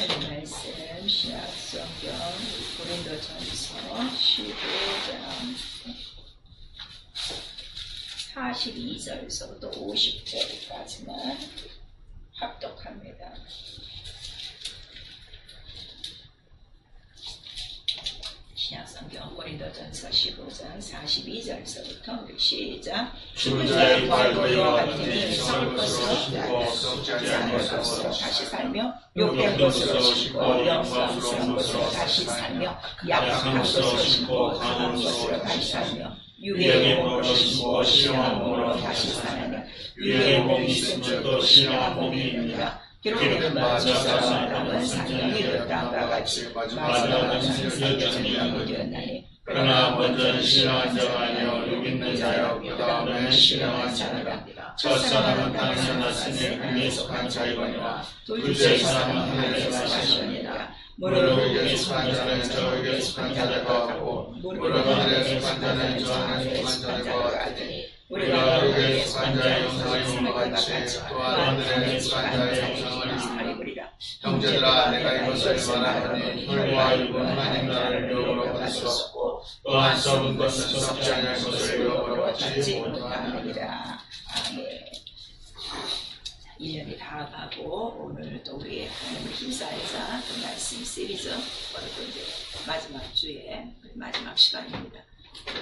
하나님 말씀 신약성경 고린도전서 15장 42절에서부터 50절까지만 합독합니다. 신약성경 고린도전서 15장 42절에서부터 우리 시작. 죽은 자의 부활도 이와 같으니 썩을 것으로 죽고 썩지 않을 것으로 다시 살며 욕된 것으로 죽고 영광스러운 것으로 다시 살며 약한 것으로 죽고 강한 것으로 다시 살며 유괴의 몸으로 죽고 신령한 몸으로 다시 살며 유괴의 몸이 있은 줄도 신령한 몸이 있느니라. 기록된 바 저사람 아담은 생명이 되었다함과 같이 마지막은 생명이 되었나니 그러나 먼저는 신령한 자가 아니요 육 있는 자요 그 다음에는 신령한 자니라. 첫사람은 땅에서 났으니 하늘에 속한 자이거니와 둘째 사람은 하늘에서 나셨느니라. 무릇 여기에 속한 자는 저에게 속한 자들과 같고 무릇 하늘에 속한 자는 저 하늘에 속한 자들과 같으니 우리가 여기에 속한 자의 영상을 입은 것 같이 또한 하늘에 속한 자의 영상을 입으리라. 형제들아 내가 이것을 말하노니 혈과 육은 하나님 나라를 영으로 받을 수 없고 또한 썩은 것은 썩지 않을 것을 영으로 받지 못하느니라. 아멘. 1년이 다 가고 오늘 또 우리 하나님을 힘싸해서 또 말씀 시리즈 오늘도 이제 마지막 주에 마지막 시간입니다.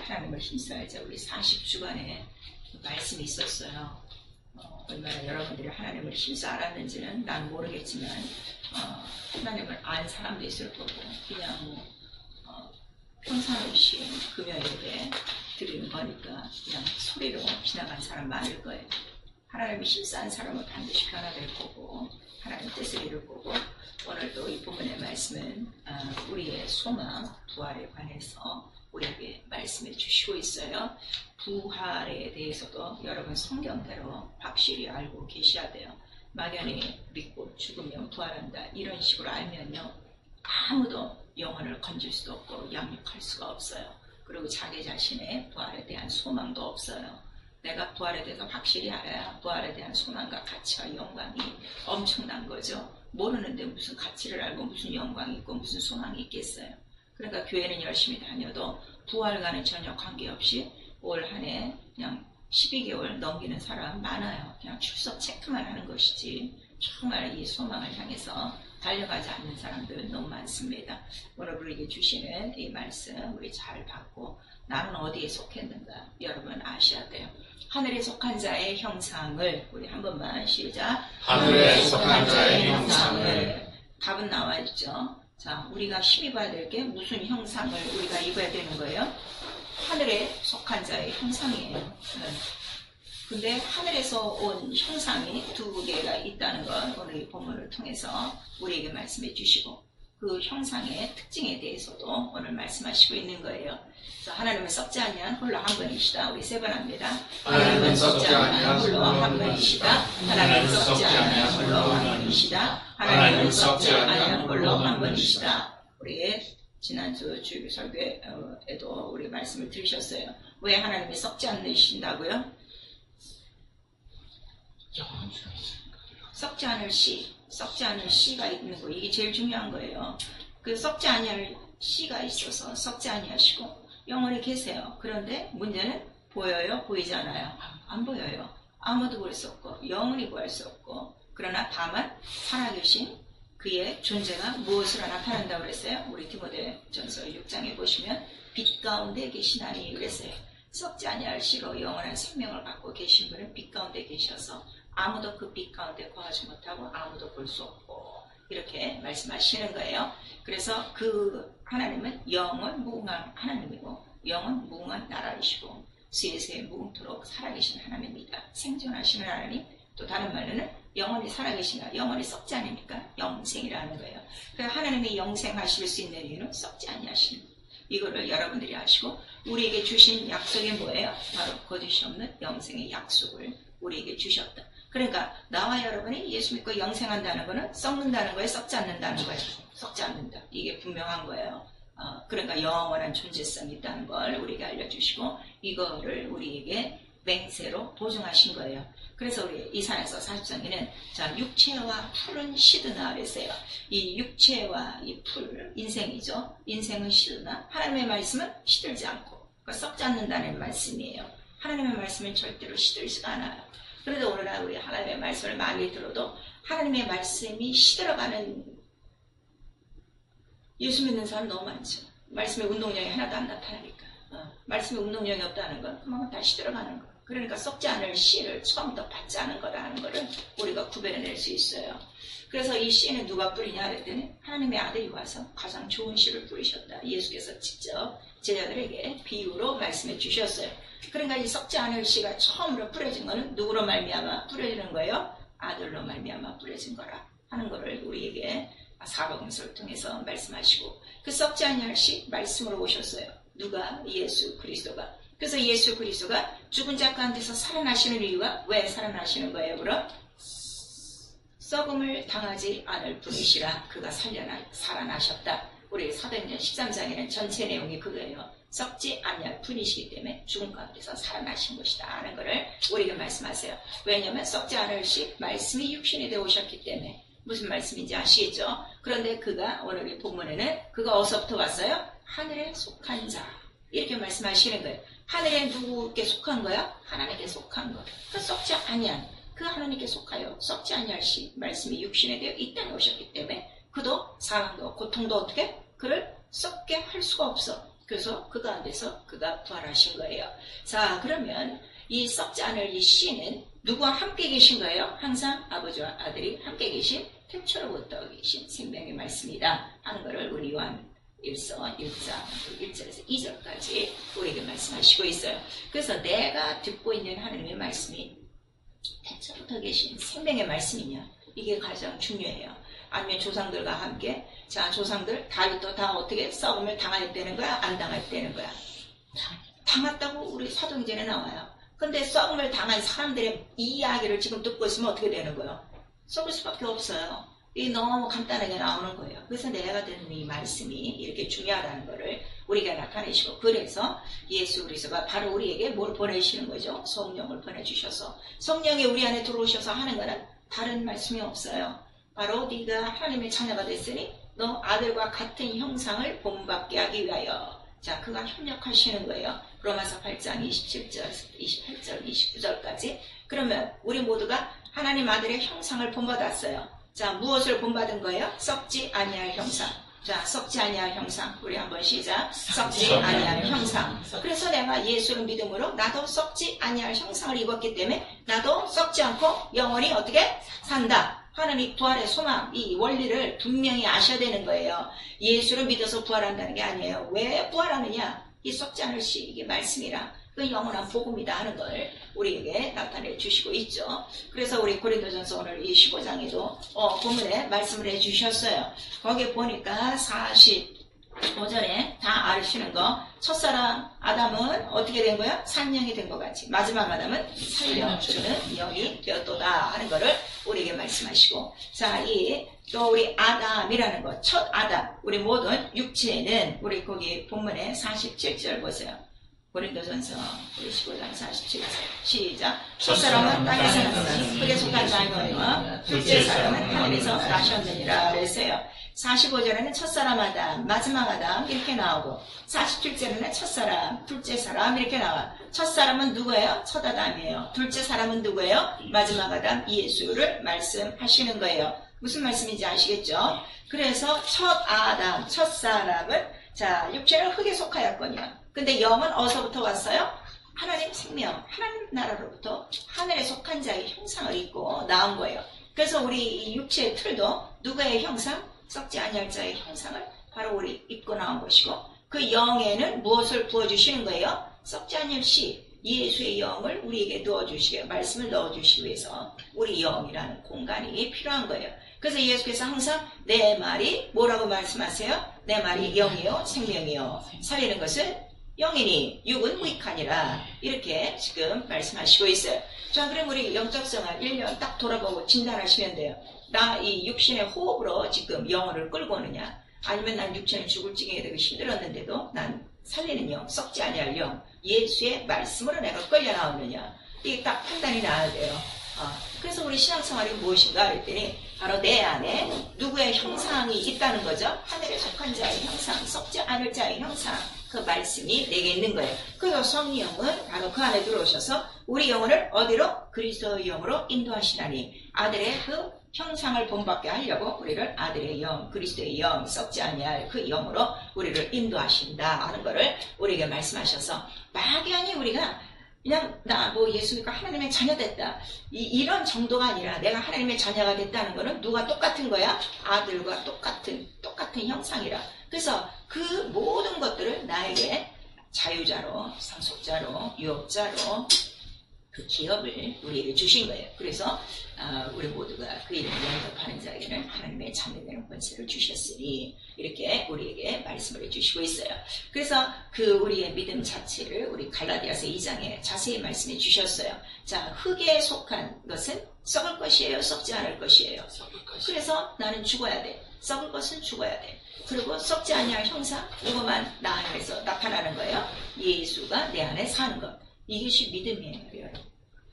하나님을 힘싸해서 우리 40주간에 말씀이 있었어요. 얼마나 여러분들이 하나님을 힘써 알았는지는 난 모르겠지만 하나님을 안 사람도 있을 거고 그냥 평상시 금요일에 드리는 거니까 그냥 소리로 지나간 사람 많을 거예요. 하나님이 힘싸는 사람은 반드시 변화될 거고 하나님 뜻을 이룰 거고 오늘도 이 부분의 말씀은 우리의 소망, 부활에 관해서 우리에게 말씀해 주시고 있어요. 부활에 대해서도 여러분 성경대로 확실히 알고 계셔야 돼요. 막연히 믿고 죽으면 부활한다 이런 식으로 알면요 아무도 영혼을 건질 수도 없고 양육할 수가 없어요. 그리고 자기 자신의 부활에 대한 소망도 없어요. 내가 부활에 대해서 확실히 알아야 부활에 대한 소망과 가치와 영광이 엄청난 거죠. 모르는데 무슨 가치를 알고 무슨 영광이 있고 무슨 소망이 있겠어요. 그러니까 교회는 열심히 다녀도 부활과는 전혀 관계없이 올 한 해 그냥 12개월 넘기는 사람 많아요. 그냥 출석 체크만 하는 것이지 정말 이 소망을 향해서 달려가지 않는 사람들 너무 많습니다. 오늘 우리에게 주시는 이 말씀 우리 잘 받고 나는 어디에 속했는가 여러분 아셔야 돼요. 하늘에 속한 자의 형상을 우리 한 번만 시작. 하늘에 속한 자의 형상을. 답은 나와 있죠. 자, 우리가 힘입어야 될 게 무슨 형상을 우리가 입어야 되는 거예요? 하늘에 속한 자의 형상이에요. 근데 하늘에서 온 형상이 두 개가 있다는 걸 오늘 이 본문을 통해서 우리에게 말씀해 주시고 그 형상의 특징에 대해서도 오늘 말씀하시고 있는 거예요. 그래서 하나님은 썩지 아니한 홀로 한 분이시다. 우리 세 번 합니다. 하나님은 썩지 아니한 홀로 한 분이시다. 하나님은 썩지 아니한 홀로 한 분이시다. 하나님은 썩지 아니한 홀로 한 분이시다. 우리 지난주 주일 설교에도 우리 말씀을 들으셨어요. 왜 하나님이 썩지 않으신다고요? 썩지 않을 씨, 썩지 않을 씨가 있는 거 이게 제일 중요한 거예요. 그 썩지 아니할 씨가 있어서 썩지 아니하시고 영원히 계세요. 그런데 문제는 보여요? 보이지 않아요? 안 보여요. 아무도 볼 수 없고 영원히 구할 수 없고 그러나 다만 살아계신 그의 존재가 무엇으로 나타난다고 그랬어요? 우리 디모데전서 6장에 보시면 빛 가운데 계시나니 그랬어요. 썩지 아니할 씨로 영원한 생명을 갖고 계신 분은 빛 가운데 계셔서 아무도 그 빛 가운데 거하지 못하고 아무도 볼 수 없고 이렇게 말씀하시는 거예요. 그래서 그 하나님은 영원 무궁한 하나님이고 영원 무궁한 나라이시고 세세 무궁토록 살아계신 하나님입니다. 생존하시는 하나님 또 다른 말로는 영원히 살아계시나 영원히 썩지 않으니까 영생이라는 거예요. 그래서 하나님이 영생하실 수 있는 이유는 썩지 아니하시는 이거를 여러분들이 아시고 우리에게 주신 약속이 뭐예요? 바로 거짓이 없는 영생의 약속을 우리에게 주셨다. 그러니까 나와 여러분이 예수 믿고 영생한다는 거는 썩는다는 거예요? 썩지 않는다는 거예요? 썩지 않는다. 이게 분명한 거예요. 그러니까 영원한 존재성이 있다는 걸 우리에게 알려주시고 이거를 우리에게 맹세로 보증하신 거예요. 그래서 우리 이사야서 40장에는 자, 육체와 풀은 시드나 그랬어요. 이 육체와 이 풀, 인생이죠. 인생은 시드나 하나님의 말씀은 시들지 않고 그러니까 썩지 않는다는 말씀이에요. 하나님의 말씀은 절대로 시들지가 않아요. 그래도 오늘날 우리 하나님의 말씀을 많이 들어도 하나님의 말씀이 시들어가는 예수 믿는 사람 너무 많죠. 말씀의 운동량이 하나도 안 나타나니까. 말씀의 운동량이 없다는 건 그만큼 다 시들어가는 거. 그러니까 썩지 않을 씨를 처음부터 받지 않은 거라는 거를 우리가 구별해낼 수 있어요. 그래서 이 씨는 누가 뿌리냐 그랬더니 하나님의 아들이 와서 가장 좋은 씨를 뿌리셨다. 예수께서 직접 제자들에게 비유로 말씀해 주셨어요. 그러니까 이 썩지 않을 씨가 처음으로 뿌려진 거는 누구로 말미암아 뿌려지는 거예요? 아들로 말미암아 뿌려진 거라 하는 거를 우리에게 사복음서를 통해서 말씀하시고 그 썩지 않을 씨 말씀으로 오셨어요. 누가? 예수 그리스도가. 그래서 예수 그리스도가 죽은 자 가운데서 살아나시는 이유가 왜 살아나시는 거예요? 그럼 썩음을 당하지 않을 분이시라 그가 살아나셨다. 우리 사도행전 13장에는 전체 내용이 그거예요. 썩지 않을 분이시기 때문에 죽은 가운데서 살아나신 것이다 하는 것을 우리에게 말씀하세요. 왜냐하면 썩지 않을 시 말씀이 육신이 되어 오셨기 때문에 무슨 말씀인지 아시겠죠? 그런데 그가 오늘 이 본문에는 그가 어디서부터 왔어요? 하늘에 속한 자 이렇게 말씀하시는 거예요. 하늘에 누구께 속한 거야? 하나님께 속한 거. 그 썩지 아니한 그 하나님께 속하여 썩지 아니할 시 말씀이 육신에 되어 이 땅에 오셨기 때문에 그도 사랑도 고통도 어떻게 그를 썩게 할 수가 없어. 그래서 그 가운데서 그가 부활하신 거예요. 자, 그러면 이 썩지 않을 이 씨는 누구와 함께 계신 거예요? 항상 아버지와 아들이 함께 계신 태초로부터 계신 생명의 말씀이다 하는 것을 우리 요한 1서 1장 1절에서 2절까지 우리에게 말씀하시고 있어요. 그래서 내가 듣고 있는 하나님의 말씀이 태초부터 계신 생명의 말씀이냐 이게 가장 중요해요. 아니면 조상들과 함께 자 조상들 다윗도 다 어떻게 썩음을 당했다는 거야? 안 당했다는 거야? 당했다고 우리 사도행전에 나와요. 근데 썩음을 당한 사람들의 이 이야기를 지금 듣고 있으면 어떻게 되는 거예요? 썩을 수밖에 없어요. 이 너무 간단하게 나오는 거예요. 그래서 내가 듣는 이 말씀이 이렇게 중요하다는 것을 우리가 나타내시고 그래서 예수 그리스도가 바로 우리에게 뭘 보내시는 거죠? 성령을 보내주셔서 성령이 우리 안에 들어오셔서 하는 거는 다른 말씀이 없어요. 바로 네가 하나님의 자녀가 됐으니 너 아들과 같은 형상을 본받게 하기 위하여 자 그가 협력하시는 거예요. 로마서 8장 27절, 28절, 29절까지 그러면 우리 모두가 하나님 아들의 형상을 본받았어요. 자 무엇을 본받은 거예요? 썩지 아니할 형상. 자 썩지 아니할 형상 우리 한번 시작. 썩지 아니할 형상. 그래서 내가 예수를 믿음으로 나도 썩지 아니할 형상을 입었기 때문에 나도 썩지 않고 영원히 어떻게 산다 하는 이 부활의 소망 이 원리를 분명히 아셔야 되는 거예요. 예수를 믿어서 부활한다는 게 아니에요. 왜 부활하느냐 이 썩지 않을 시 이게 말씀이라 그 영원한 복음이다 하는 걸 우리에게 나타내 주시고 있죠. 그래서 우리 고린도전서 오늘 이 15장에도 본문에 말씀을 해 주셨어요. 거기에 보니까 45절에 다 아시는 거 첫사람 아담은 어떻게 된 거야? 산영이 된 것 같이 마지막 아담은 살려주는 영이 되었도다 하는 거를 우리에게 말씀하시고 자, 또 우리 아담이라는 것 첫 아담 우리 모든 육체는 우리 거기 본문에 47절 보세요. 고린도전서 15장 47절 시작. 첫사람은 땅에서 났으니 흙에 속한 자이거니와 둘째 사람은 하늘에서 나셨느니라 그랬어요. 45절에는 첫사람 아담, 마지막 아담 이렇게 나오고 47절에는 첫사람, 둘째 사람 이렇게 나와. 첫사람은 누구예요? 첫 아담이에요. 둘째 사람은 누구예요? 마지막 아담 예수를 말씀하시는 거예요. 무슨 말씀인지 아시겠죠? 그래서 첫 아담, 첫사람은 자 육체는 흙에 속하였거니와 근데 영은 어디서부터 왔어요? 하나님 생명, 하나님 나라로부터 하늘에 속한 자의 형상을 입고 나온 거예요. 그래서 우리 이 육체의 틀도 누구의 형상? 썩지 아니할 자의 형상을 바로 우리 입고 나온 것이고 그 영에는 무엇을 부어주시는 거예요? 썩지 아니할 시 예수의 영을 우리에게 넣어주시게 말씀을 넣어주시기 위해서 우리 영이라는 공간이 필요한 거예요. 그래서 예수께서 항상 내 말이 뭐라고 말씀하세요? 내 말이 영이요 생명이요 살리는 것은 영이니 육은 무익하니라 이렇게 지금 말씀하시고 있어요. 자 그럼 우리 영적 생활 1년 딱 돌아보고 진단하시면 돼요. 나 이 육신의 호흡으로 지금 영혼을 끌고 오느냐 아니면 난 육체는 죽을 징에 되게 힘들었는데도 난 살리는 영, 썩지 아니할 영, 예수의 말씀으로 내가 끌려 나오느냐, 이게 딱 판단이 나야 돼요. 그래서 우리 신앙생활이 무엇인가 했더니 바로 내 안에 누구의 형상이 있다는 거죠. 하늘에 속한 자의 형상, 썩지 않을 자의 형상, 그 말씀이 내게 있는 거예요. 그래서 성령은 바로 그 안에 들어오셔서 우리 영혼을 어디로? 그리스도의 영으로 인도하시나니, 아들의 그 형상을 본받게 하려고 우리를 아들의 영, 그리스도의 영, 썩지 아니할 그 영으로 우리를 인도하신다 하는 거를 우리에게 말씀하셔서, 막연히 우리가 그냥 나 뭐 예수 믿고 하나님의 자녀 됐다, 이런 정도가 아니라 내가 하나님의 자녀가 됐다는 거는 누가 똑같은 거야? 아들과 똑같은 형상이라. 그래서 그 모든 것들을 나에게 자유자로, 상속자로, 유업자로 그 기업을 우리에게 주신 거예요. 그래서 우리 모두가 그 이름을 영접하는 자에게는 하나님의 자녀되는 권세를 주셨으니, 이렇게 우리에게 말씀을 해주시고 있어요. 그래서 그 우리의 믿음 자체를 우리 갈라디아서 2장에 자세히 말씀해 주셨어요. 자, 흙에 속한 것은 썩을 것이에요, 썩지 않을 것이에요? 그래서 나는 죽어야 돼. 썩을 것은 죽어야 돼. 그리고 썩지 아니할 형상, 이것만 나 안에서 나타나는 거예요. 예수가 내 안에 사는 것. 이것이 믿음이에요, 여러분.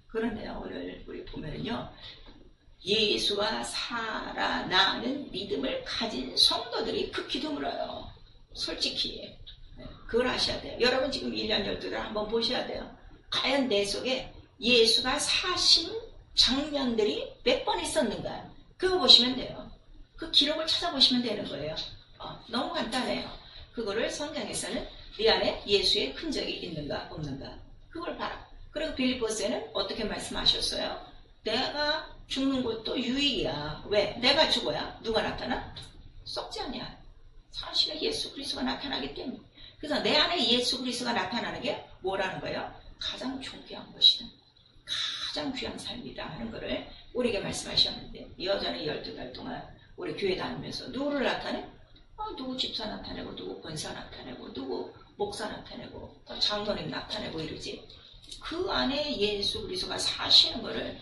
그런데요, 오늘 우리 보면요, 예수가 살아나는 믿음을 가진 성도들이 극히 드물어요. 솔직히. 그걸 아셔야 돼요. 여러분 지금 1년 12달 한번 보셔야 돼요. 과연 내 속에 예수가 사신 장면들이 몇 번 있었는가? 그거 보시면 돼요. 그 기록을 찾아보시면 되는 거예요. 너무 간단해요. 그거를 성경에서는 네 안에 예수의 흔적이 있는가 없는가, 그걸 봐라. 그리고 빌립보서에는 어떻게 말씀하셨어요? 내가 죽는 것도 유익이야. 왜? 내가 죽어야 누가 나타나? 썩지 않냐. 사실은 예수 그리스도가 나타나기 때문에. 그래서 내 안에 예수 그리스도가 나타나는 게 뭐라는 거예요? 가장 존귀한 것이다, 가장 귀한 삶이다 하는 거를 우리에게 말씀하셨는데, 여전히 12달 동안 우리 교회 다니면서 누구를 나타내? 누구 집사 나타내고, 누구 권사 나타내고, 누구 목사 나타내고, 장로님 나타내고 이러지. 그 안에 예수 그리스도가 사시는 거를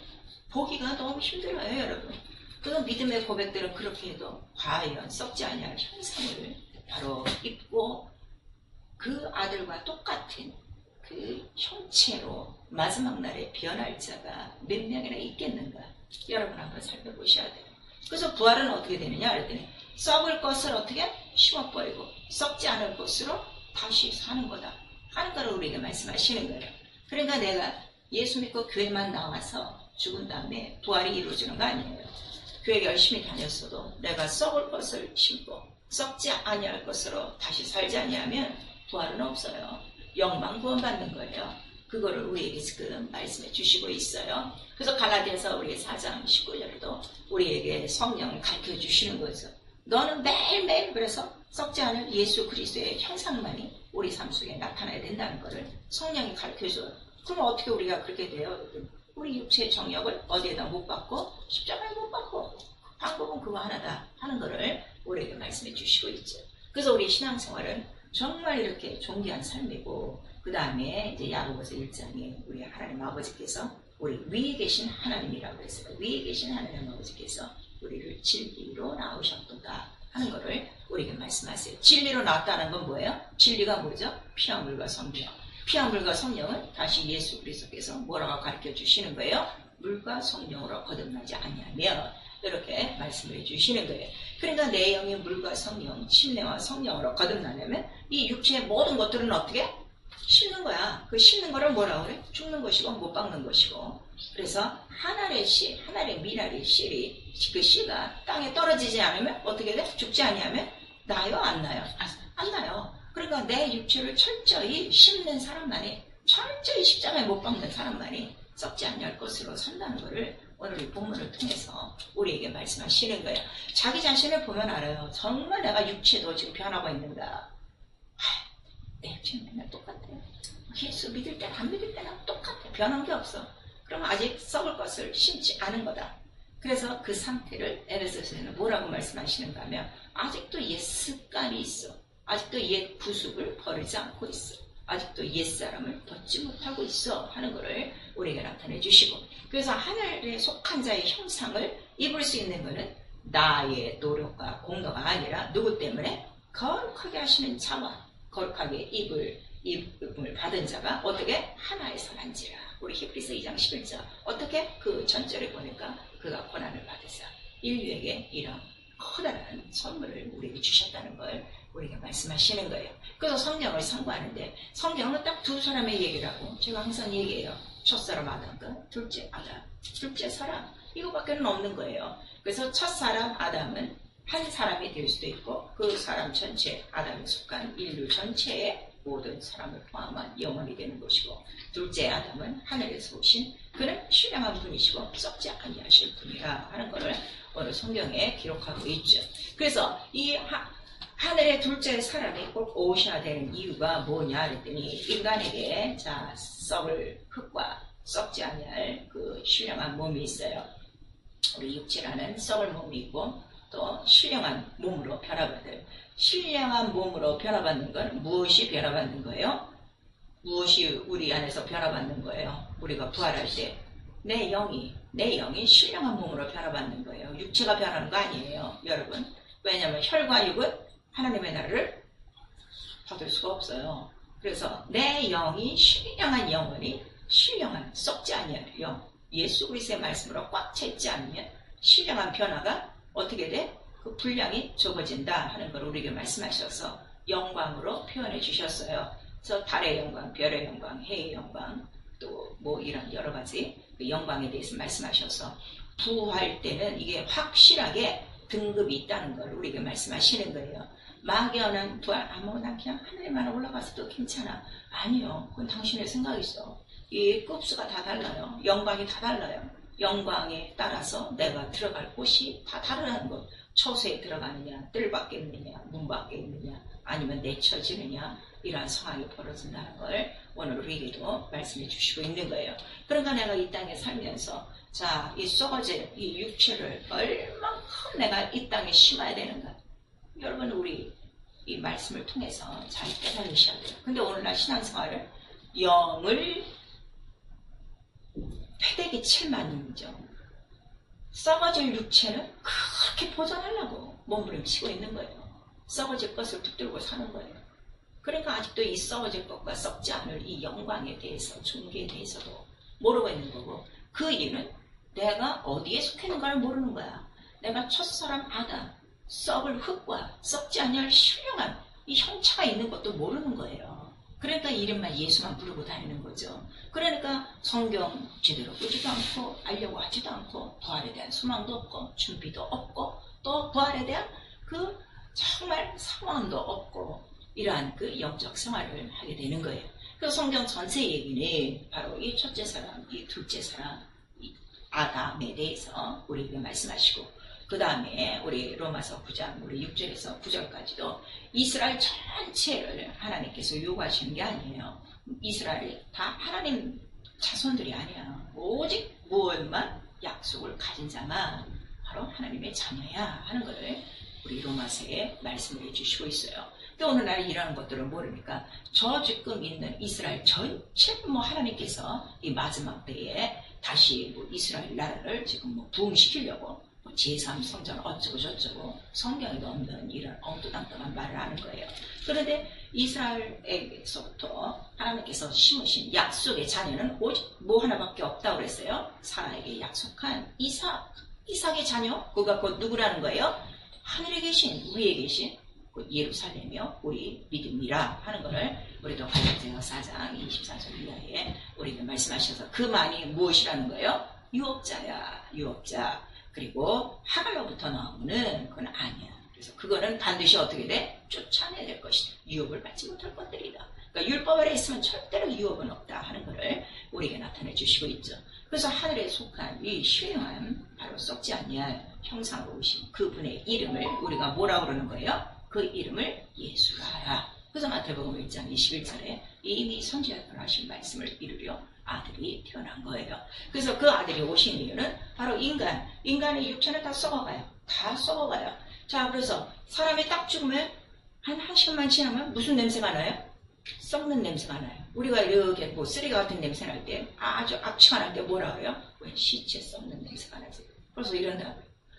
보기가 너무 힘들어요, 여러분. 그래서 믿음의 고백들은 그렇게 해도 과연 썩지 아니할 형상을 바로 입고 그 아들과 똑같은 그 형체로 마지막 날에 변할 자가 몇 명이나 있겠는가? 여러분 한번 살펴보셔야 돼요. 그래서 부활은 어떻게 되느냐 그랬더니, 썩을 것을 어떻게 심어버리고 썩지 않을 것으로 다시 사는 거다 하는 걸 우리에게 말씀하시는 거예요. 그러니까 내가 예수 믿고 교회만 나와서 죽은 다음에 부활이 이루어지는 거 아니에요. 교회 열심히 다녔어도 내가 썩을 것을 심고 썩지 아니할 것으로 다시 살지 아니하면 부활은 없어요. 영만 구원받는 거예요. 그거를 우리에게 지금 말씀해 주시고 있어요. 그래서 갈라디아서 우리 4장 19절에도 우리에게 성령을 가르쳐 주시는 거죠. 너는 매일매일 그래서 썩지 않을 예수 그리스도의 형상만이 우리 삶 속에 나타나야 된다는 것을 성령이 가르쳐줘요. 그럼 어떻게 우리가 그렇게 돼요? 우리 육체의 정욕을 어디에다 못 받고 십자가에 못 받고, 방법은 그거 하나다 하는 것을 우리에게 말씀해 주시고 있죠. 그래서 우리 신앙생활은 정말 이렇게 존귀한 삶이고, 그 다음에 이제 야고보서 1장에 우리 하나님 아버지께서 우리 위에 계신 하나님이라고 했어요. 위에 계신 하나님 아버지께서 우리를 진리로 나오셨도다 하는 것을 우리에게 말씀하세요. 진리로 나왔다는 건 뭐예요? 진리가 뭐죠? 피와 물과 성령. 피와 물과 성령은 다시 예수 그리스도께서 뭐라고 가르쳐 주시는 거예요? 물과 성령으로 거듭나지 아니하며, 이렇게 말씀을 해주시는 거예요. 그러니까 내 영이 물과 성령, 침례와 성령으로 거듭나려면 이 육체의 모든 것들은 어떻게? 씹는 거야. 그 씹는 거를 뭐라고 그래? 죽는 것이고 못 박는 것이고. 그래서 하늘의 씨, 하늘의 미랄의 씨리, 그 씨가 땅에 떨어지지 않으면 어떻게 돼? 죽지 아니하면 나요? 안 나요? 안 나요. 그러니까 내 육체를 철저히 씹는 사람만이, 철저히 십자가에 못 박는 사람만이 썩지 아니할 것으로 산다는 것을 오늘 이 본문을 통해서 우리에게 말씀하시는 거예요. 자기 자신을 보면 알아요. 정말 내가 육체도 지금 변하고 있는가. 내 육체는 맨날 똑같아요. 예수 믿을 때나 안 믿을 때나 똑같아. 변한 게 없어. 그럼 아직 썩을 것을 심지 않은 거다. 그래서 그 상태를 에베소서에는 뭐라고 말씀하시는가 하면, 아직도 옛 습관이 있어. 아직도 옛 구습을 버리지 않고 있어. 아직도 옛사람을 벗지 못하고 있어 하는 것을 우리에게 나타내 주시고, 그래서 하늘에 속한 자의 형상을 입을 수 있는 것은 나의 노력과 공로가 아니라 누구 때문에? 거룩하게 하시는 자와 거룩하게 입을 받은 자가 어떻게 하나의 선한지라. 우리 히브리서 2장 11절 어떻게 그 전절에 보니까 그가 고난을 받으사 인류에게 이런 커다란 선물을 우리에게 주셨다는 걸 우리가 말씀하시는 거예요. 그래서 성경을 상고하는데 성경은 딱 두 사람의 얘기를 하고 제가 항상 얘기해요. 첫사람 아담과 둘째 아담, 둘째 사람 이거밖에는 없는 거예요. 그래서 첫사람 아담은 한 사람이 될 수도 있고 그 사람 전체 아담에 속한 인류 전체의 모든 사람을 포함한 영혼이 되는 것이고 둘째 아담은 하늘에서 오신 그는 신령한 분이시고 썩지 아니하실 분이라 하는 것을 오늘 성경에 기록하고 있죠. 그래서 이 하늘의 둘째 사람이 꼭 오셔야 되는 이유가 뭐냐 그랬더니 인간에게 자 썩을 흙과 썩지 아니할 그 신령한 몸이 있어요. 우리 육체라는 썩을 몸이 있고 또 신령한 몸으로 변화받을 신령한 몸으로 변화받는 건 무엇이 변화받는 거예요? 무엇이 우리 안에서 변화받는 거예요? 우리가 부활할 때 내 영이 신령한 몸으로 변화받는 거예요. 육체가 변하는 거 아니에요, 여러분. 왜냐하면 혈과 육은 하나님의 나라를 받을 수가 없어요. 그래서 내 영이 신령한 영혼이 신령한 썩지 아니할 영 예수 그리스도의 말씀으로 꽉 차 있지 않으면 신령한 변화가 어떻게 돼? 그 분량이 적어진다 하는 걸 우리에게 말씀하셔서 영광으로 표현해 주셨어요. 그래서 달의 영광, 별의 영광, 해의 영광 또 뭐 이런 여러 가지 그 영광에 대해서 말씀하셔서 부활 때는 이게 확실하게 등급이 있다는 걸 우리에게 말씀하시는 거예요. 막연한 부활, 난 그냥 하늘에만 올라가서도 괜찮아. 아니요. 그건 당신의 생각이죠. 이 급수가 다 달라요. 영광이 다 달라요. 영광에 따라서 내가 들어갈 곳이 다 다르다는 것. 처소에 들어가느냐, 뜰 밖에 있느냐, 문 밖에 있느냐, 아니면 내쳐지느냐, 이러한 상황이 벌어진다는 걸 오늘 우리에게도 말씀해 주시고 있는 거예요. 그러니까 내가 이 땅에 살면서 자, 이 썩어질 이 육체를 얼만큼 내가 이 땅에 심어야 되는가. 여러분 우리 이 말씀을 통해서 잘 깨달으셔야 돼요. 근데 오늘날 신앙생활을 영을 패대기 7만이죠. 썩어질 육체는 그렇게 보존하려고 몸부림치고 있는 거예요. 썩어질 것을 붙들고 사는 거예요. 그러니까 아직도 이 썩어질 것과 썩지 않을 이 영광에 대해서 존귀에 대해서도 모르고 있는 거고 그 이유는 내가 어디에 속해 있는가를 모르는 거야. 내가 첫사람 아담 썩을 흙과 썩지 아니할 신령한 이 형체가 있는 것도 모르는 거예요. 그러니까 이름만 예수만 부르고 다니는 거죠. 그러니까 성경 제대로 보지도 않고 알려고 하지도 않고 부활에 대한 소망도 없고 준비도 없고 또 부활에 대한 그 정말 상황도 없고 이러한 그 영적 생활을 하게 되는 거예요. 그래서 성경 전체 얘기는 바로 이 첫째 사람, 이 둘째 사람, 이 아담에 대해서 우리에게 말씀하시고 그 다음에 우리 로마서 9장 우리 6절에서 9절까지도 이스라엘 전체를 하나님께서 요구하시는 게 아니에요. 이스라엘이 다 하나님 자손들이 아니야. 오직 무엇만 약속을 가진 자만 바로 하나님의 자녀야 하는 것을 우리 로마서에 말씀을 해주시고 있어요. 근데 오늘날 이러한 것들을 모르니까 저 지금 있는 이스라엘 전체를 하나님께서 이 마지막 때에 다시 이스라엘 나라를 지금 부흥시키려고 제3성전 어쩌고 저쩌고 성경에도 없는 이런 엉뚱땅땅한 말을 하는 거예요. 그런데 이스라엘에게서부터 하나님께서 심으신 약속의 자녀는 오직 뭐 하나밖에 없다고 그랬어요. 사라에게 약속한 이삭의 자녀, 그가 곧 누구라는 거예요? 하늘에 계신, 위에 계신 그 예루살렘이요 우리 믿음이라 하는 것을 우리도 갈라디아서 4장 24절 이하에 우리에게 말씀하셔서 그 말이 무엇이라는 거예요? 유업자야, 유업자. 그리고 하갈로부터 나오는 그건 아니야. 그래서 그거는 반드시 어떻게 돼? 쫓아내야 될 것이다. 유업을 받지 못할 것들이다. 그러니까 율법 아래 있으면 절대로 유업은 없다 하는 것을 우리에게 나타내 주시고 있죠. 그래서 하늘에 속한 이 신령한 바로 썩지 아니할 형상으로 오신 그분의 이름을 우리가 뭐라고 그러는 거예요? 그 이름을 예수라 하라. 그래서 마태복음 1장 21절에 이미 선지자들 하신 말씀을 이루려 아들이 태어난 거예요. 그래서 그 아들이 오신 이유는 바로 인간의 육체는 다 썩어가요. 다 썩어가요. 자, 그래서 사람이 딱 죽으면 한 시간만 지나면 무슨 냄새가 나요? 썩는 냄새가 나요. 우리가 이렇게 쓰레기 같은 냄새 날 때 아주 악취가 날 때 뭐라 그래요? 왜 시체 썩는 냄새가 나지? 그래서 이런다.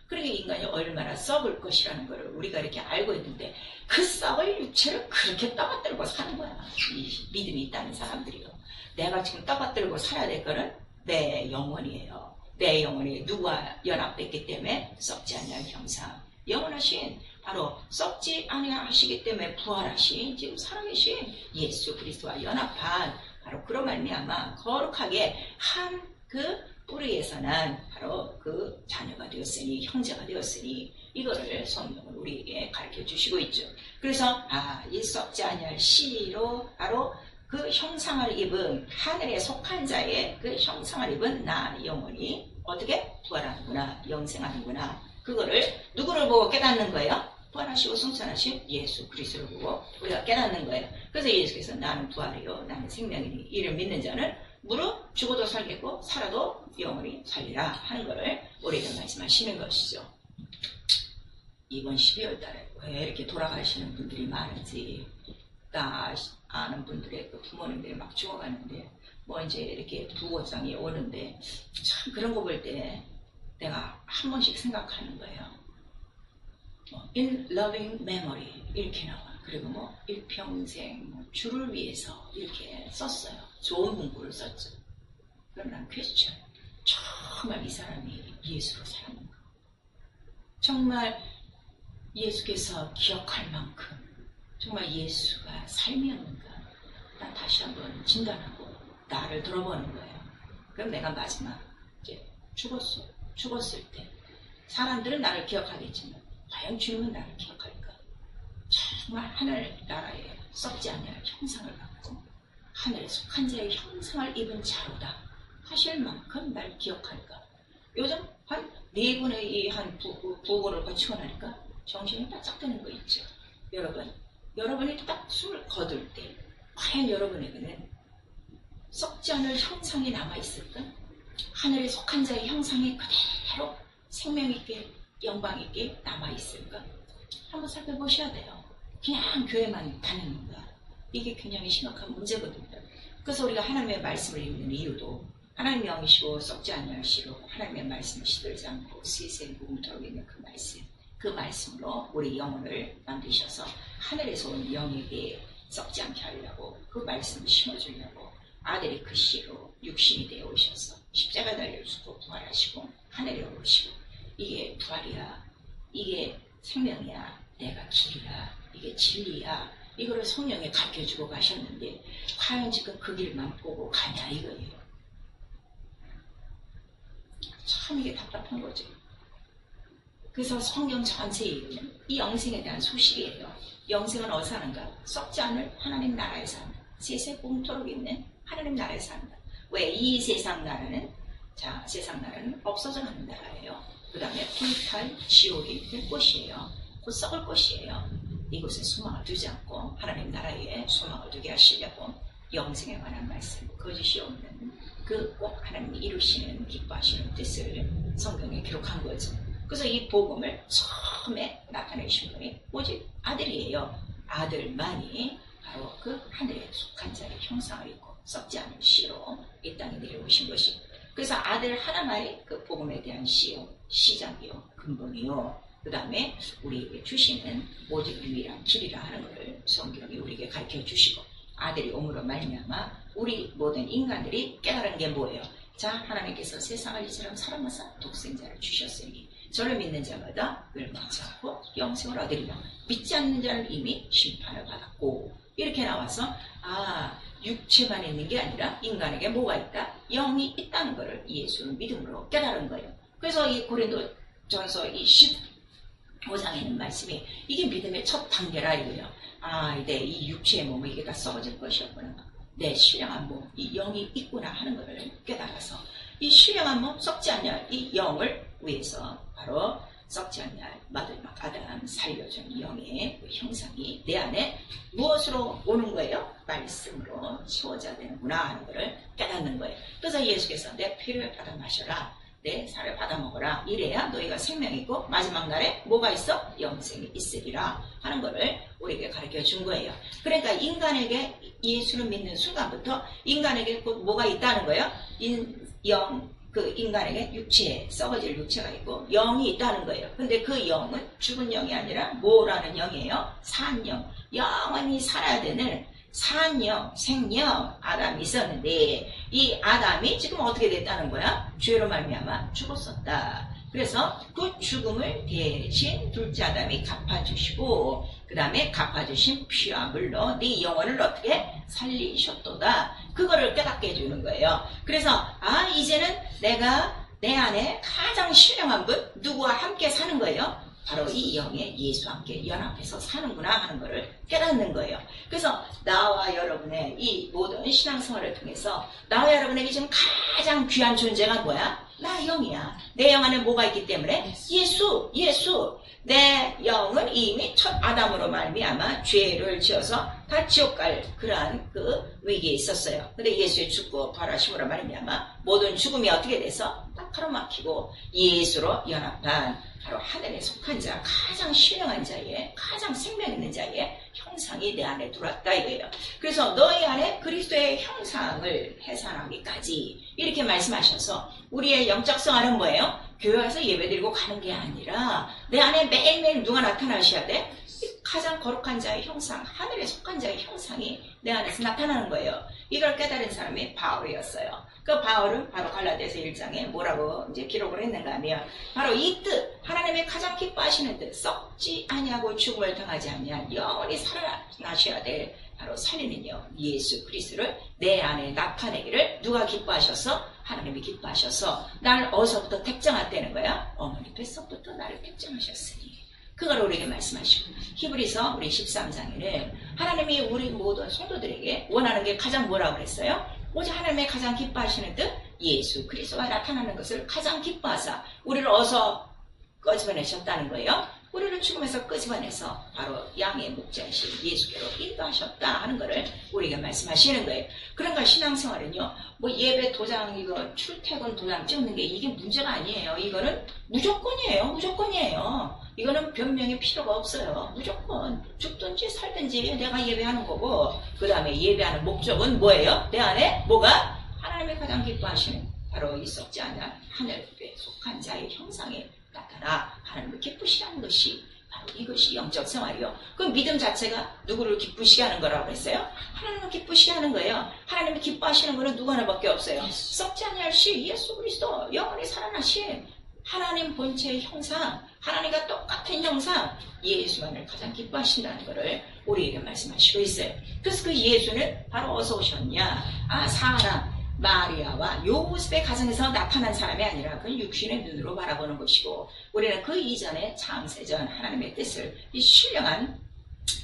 그러니까 인간이 얼마나 썩을 것이라는 것을 우리가 이렇게 알고 있는데 그 썩을 육체를 그렇게 떠받들고 사는 거야. 이 믿음이 있다는 사람들이요. 내가 지금 떠받들고 살아야 될 거는 내 영혼이에요. 내 영혼이 누구와 연합됐기 때문에 썩지 않는 형상. 영원하신 바로 썩지 아니하시기 때문에 부활하신 지금 살아계신 예수 그리스도와 연합한 바로 그런 말미암아 거룩하게 한 그 뿌리에서는 바로 그 자녀가 되었으니 형제가 되었으니 이거를 성경은 우리에게 가르쳐 주시고 있죠. 그래서 이 썩지 아니할 씨로 바로 그 형상을 입은 하늘에 속한 자의 그 형상을 입은 나 영혼이 어떻게 부활하는구나 영생하는구나 그거를 누구를 보고 깨닫는 거예요? 부활하시고 승천하신 예수 그리스도를 보고 우리가 깨닫는 거예요. 그래서 예수께서 나는 부활이요 나는 생명이니 이를 믿는 자는 무릇 죽어도 살겠고 살아도 영원히 살리라 하는 것을 우리에게 말씀하시는 것이죠. 이번 12월 달에 왜 이렇게 돌아가시는 분들이 많은지 나 아는 분들의 그 부모님들이 막 죽어가는데 뭐 이제 이렇게 부고장이 오는데 참 그런 거 볼 때 내가 한 번씩 생각하는 거예요. In loving memory 이렇게 나와. 그리고 뭐 일평생 뭐 주를 위해서 이렇게 썼어요. 좋은 문구를 썼죠. 그럼 난 퀘스천. 정말 이 사람이 예수로 살았는가? 정말 예수께서 기억할 만큼 정말 예수가 삶이었는가? 난 다시 한번 진단하고 나를 돌아보는 거예요. 그럼 내가 마지막 이제 죽었을 때 사람들은 나를 기억하겠지만 과연 주님은 나를 기억할까? 정말 하늘나라에 썩지 않을 형상을 갖고 하늘에 속한 자의 형상을 입은 자로다 하실 만큼 날 기억할까? 요즘 한 4분의 이 한 부고를 거치고 나니까 정신이 바짝 드는 거 있죠. 여러분이 딱 숨을 거둘 때 과연 여러분에게는 썩지 않을 형상이 남아있을까? 하늘에 속한 자의 형상이 그대로 생명있게 영광있게 남아있을까? 한번 살펴보셔야 돼요. 그냥 교회만 다니는가? 이게 굉장히 심각한 문제거든요. 그래서 우리가 하나님의 말씀을 읽는 이유도 하나님의 영이시고 썩지 않을 시로 하나님의 말씀을 시들지 않고 세세 무궁토록 있는 그 말씀으로 우리 영혼을 만드셔서 하늘에서 온 영에게 썩지 않게 하려고 그 말씀을 심어주려고 아들이 그 씨로 육신이 되어 오셔서 십자가 달려 죽고 부활하시고 하늘에 오르시고 이게 부활이야. 이게 생명이야. 내가 길이야. 이게 진리야. 이거를 성령에 가르쳐주고 가셨는데 과연 지금 그 길만 보고 가냐 이거예요. 참 이게 답답한 거죠. 그래서 성경 전체에 있는 이 영생에 대한 소식이에요. 영생은 어디서 사는가? 썩지 않을 하나님 나라에 사는 세세 봉토록 있는 하나님 나라에 산다. 왜? 이 세상 나라는 세상 나라는 없어져가는 나라예요. 그 다음에 불탈 지옥이 될 곳이에요. 곧 썩을 곳이에요. 이곳에 소망을 두지 않고 하나님 나라에 소망을 두게 하시려고 영생에 관한 말씀, 거짓이 없는 그 꼭 하나님이 이루시는 기뻐하시는 뜻을 성경에 기록한 거죠. 그래서 이 복음을 처음에 나타내신 분이 오직 아들이에요. 아들만이 바로 그 하늘에 속한 자의 형상을 입고 썩지 않은 씨로 이 땅에 내려오신 것이. 그래서 아들 하나만이 그 복음에 대한 씨요, 시작이요, 근본이요. 그 다음에 우리에게 주시는 오직 유일한 길이라 하는 것을 성경이 우리에게 가르쳐 주시고 아들이 옴으로 말미암아 우리 모든 인간들이 깨달은 게 뭐예요? 자, 하나님께서 세상을 이처럼 사랑하사 독생자를 주셨으니 저를 믿는 자마다 멸망치 않고 영생을 얻으리라. 믿지 않는 자는 이미 심판을 받았고 이렇게 나와서 육체만 있는 게 아니라 인간에게 뭐가 있다? 영이 있다는 것을 예수를 믿음으로 깨달은 거예요. 그래서 이 고린도전서 이 15장에 있는 말씀이 이게 믿음의 첫 단계라 이거예요. 이 육체의 몸은 이게 다 썩어질 것이었구나. 내 신령한 몸, 이 영이 있구나 하는 것을 깨달아서 이 신령한 몸, 썩지 않냐 이 영을 위해서 바로 썩지 않냐 마지막 아담 살려준 영의 그 형상이 내 안에 무엇으로 오는 거예요? 말씀으로 채워져야 되는구나 하는 것을 깨닫는 거예요. 그래서 예수께서 내 피를 받아 마셔라. 내 살을 받아 먹어라. 이래야 너희가 생명이 있고 마지막 날에 뭐가 있어? 영생이 있으리라 하는 것을 우리에게 가르쳐 준 거예요. 그러니까 인간에게 예수를 믿는 순간부터 인간에게 곧 뭐가 있다는 거예요? 그 인간에게 육체, 썩어질 육체가 있고 영이 있다는 거예요. 근데 그 영은 죽은 영이 아니라 뭐라는 영이에요? 산영. 영원히 살아야 되는 산영, 생영, 아담이 있었는데 이 아담이 지금 어떻게 됐다는 거야? 죄로 말미암아 죽었었다. 그래서 그 죽음을 대신 둘째 아담이 갚아주시고 그 다음에 갚아주신 피와 물로 네 영혼을 어떻게 살리셨도다. 그거를 깨닫게 해주는 거예요. 그래서 이제는 내가 내 안에 가장 신령한 분 누구와 함께 사는 거예요? 바로 이 영의 예수와 함께 연합해서 사는구나 하는 것을 깨닫는 거예요. 그래서 나와 여러분의 이 모든 신앙생활을 통해서 나와 여러분에게 지금 가장 귀한 존재가 뭐야? 나 영이야. 내 영 안에 뭐가 있기 때문에? 예수. 내 영은 이미 첫 아담으로 말미암아 죄를 지어서 다 지옥 갈 그러한 그 위기에 있었어요. 근데 예수의 죽고 부활하심으로 말미암아 모든 죽음이 어떻게 돼서 딱 가로막히고 예수로 연합한 바로 하늘에 속한 자, 가장 신령한 자의, 가장 생명 있는 자의 형상이 내 안에 들어왔다 이거예요. 그래서 너희 안에 그리스도의 형상을 해산하기까지 이렇게 말씀하셔서 우리의 영적 생활은 뭐예요? 교회 와서 예배드리고 가는 게 아니라 내 안에 매일매일 누가 나타나셔야 돼? 가장 거룩한 자의 형상, 하늘에 속한 자의 형상이 내 안에서 나타나는 거예요. 이걸 깨달은 사람이 바울이었어요. 그 바울은 바로 갈라디아서 1장에 뭐라고 이제 기록을 했는가 하면 바로 이 뜻, 하나님의 가장 기뻐하시는 뜻, 썩지 아니하고 죽음을 당하지 아니한 영원히 살아나셔야 될 바로 살리는 영, 예수 그리스도를 내 안에 나타내기를 누가 기뻐하셔서? 하나님이 기뻐하셔서 날 어디서부터 택정했다는 거야? 어머니 뱃속부터 나를 택정하셨으니. 그걸 우리에게 말씀하시고 히브리서 우리 13장에는 하나님이 우리 모든 성도들에게 원하는 게 가장 뭐라고 그랬어요? 오직 하나님의 가장 기뻐하시는 뜻 예수 그리스도가 나타나는 것을 가장 기뻐하사 우리를 어서 끄집어내셨다는 거예요. 우리를 죽음에서 끄집어내서 바로 양의 목자이신 예수께로 인도하셨다 하는 것을 우리에게 말씀하시는 거예요. 그러니까 신앙생활은요, 뭐 예배 도장 이거 출퇴근 도장 찍는 게 이게 문제가 아니에요. 이거는 무조건이에요. 이거는 변명이 필요가 없어요. 무조건 죽든지 살든지 내가 예배하는 거고 그 다음에 예배하는 목적은 뭐예요? 내 안에 뭐가? 하나님의 가장 기뻐하시는 바로 이 썩지 않은 하늘에 속한 자의 형상에 나타나 하나님을 기쁘시게 하는 것이 바로 이것이 영적 생활이요. 그 믿음 자체가 누구를 기쁘시게 하는 거라고 했어요? 하나님을 기쁘시게 하는 거예요. 하나님이 기뻐하시는 거는 누구 하나밖에 없어요. 썩지 아니하시 예수 그리스도 영원히 살아나신 하나님 본체의 형상, 하나님과 똑같은 형상, 예수만을 가장 기뻐하신다는 것을 우리에게 말씀하시고 있어요. 그래서 그 예수는 바로 어디서 오셨냐? 사람, 마리아와 요셉의 가정에서 나타난 사람이 아니라 그 육신의 눈으로 바라보는 것이고 우리는 그 이전에 창세전 하나님의 뜻을 이 신령한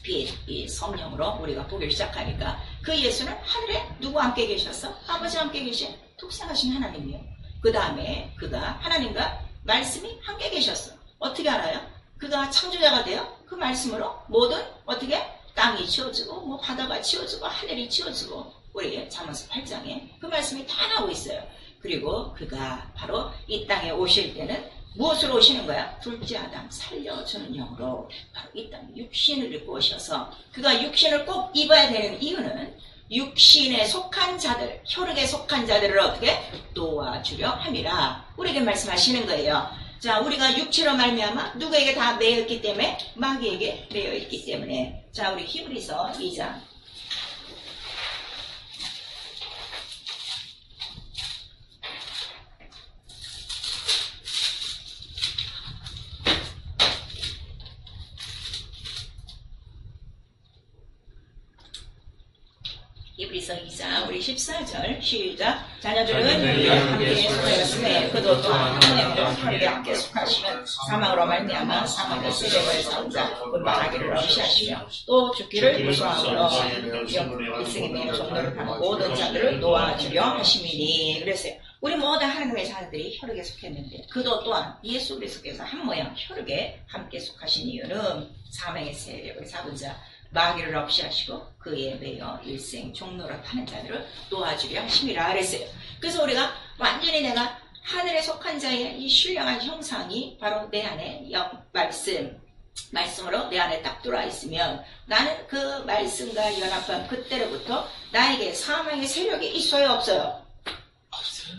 빛, 이 성령으로 우리가 보기 시작하니까 그 예수는 하늘에 누구와 함께 계셨어? 아버지와 함께 계신 독생하신 하나님이요. 그 다음에 그가 하나님과 말씀이 함께 계셨어. 어떻게 알아요? 그가 창조자가 돼요. 그 말씀으로 모든 어떻게 땅이 지어지고 뭐 바다가 지어지고 하늘이 지어지고 우리 잠언서 8장에 그 말씀이 다 나오고 있어요. 그리고 그가 바로 이 땅에 오실 때는 무엇으로 오시는 거야? 둘째 아담 살려주는 영으로 바로 이 땅에 육신을 입고 오셔서 그가 육신을 꼭 입어야 되는 이유는 육신에 속한 자들, 혈육에 속한 자들을 어떻게 도와주려 함이라 우리에게 말씀하시는 거예요. 자, 우리가 육체로 말미암아 누구에게 다 매였기 때문에 마귀에게 매여있기 때문에 자, 우리 히브리서 2장 히브리서 2장 우리 14절 시작. 자녀들은 함께 속하였으되 그도 또한 하나님께 함께 속하시면 사망으로 말미암아 사망의 세력을 싸운 자 분방하기를 없이하시며 또 죽기를 무서함으로 일생의 종로를 하는 모든 자들을 놓아주려 하심이니. 그랬어요. 우리 모든 하나님의 자녀들이 혈육에 속했는데 그도 또한 예수 그리스도께서 한 모양 혈육에 함께 속하신 이유는 사망의 세력을 잡은 자 마귀를 없이 하시고 그에 매여 일생 종로를 파는 자들을 도와주려 하심이라 그랬어요. 그래서 우리가 완전히 내가 하늘에 속한 자의 이 신령한 형상이 바로 내 안에 말씀으로 내 안에 딱 들어와 있으면 나는 그 말씀과 연합한 그때로부터 나에게 사망의 세력이 있어요 없어요?